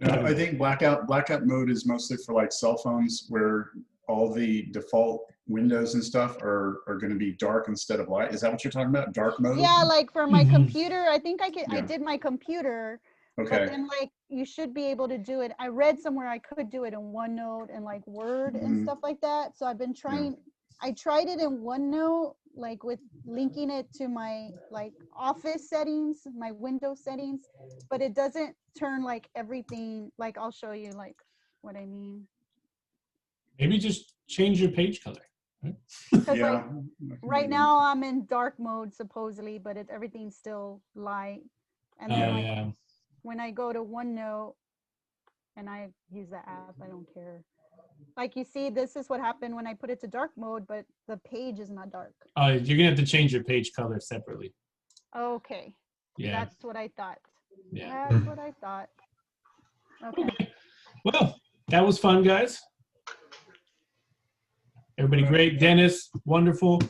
I think blackout mode is mostly for like cell phones, where all the default windows and stuff are going to be dark instead of light. Is that what you're talking about? Dark mode?
Yeah, like for my computer, I think I did my computer.
Okay.
But then like you should be able to do it. I read somewhere I could do it in OneNote and like Word and stuff like that. So I've been trying. I tried it in OneNote, like with linking it to my like office settings, my Windows settings, but it doesn't turn like everything. Like I'll show you like what I mean.
Maybe just change your page color.
Because
Yeah.
like right now I'm in dark mode supposedly, but everything's still light. And then like
Yeah.
when I go to OneNote and I use the app, I don't care. Like you see, this is what happened when I put it to dark mode, but the page is not dark.
You're gonna have to change your page color separately.
Okay.
Yeah.
That's what I thought.
Yeah.
That's what I thought. Okay.
Well, that was fun, guys. Everybody great. Dennis, wonderful.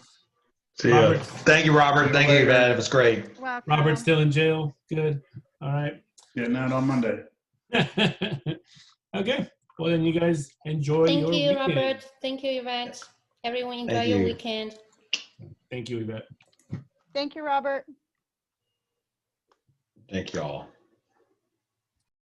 See ya.
Robert.
Thank you, Robert. Thank you, Yvette. It was great.
Welcome.
Robert's still in jail. Good. All right.
Getting out on Monday.
Okay. Well, then you guys enjoy
Thank
your
you,
weekend.
Robert. Thank you, Yvette. Everyone enjoy
Thank
your
you.
weekend.
Thank you, Yvette.
Thank you, Robert.
Thank you all.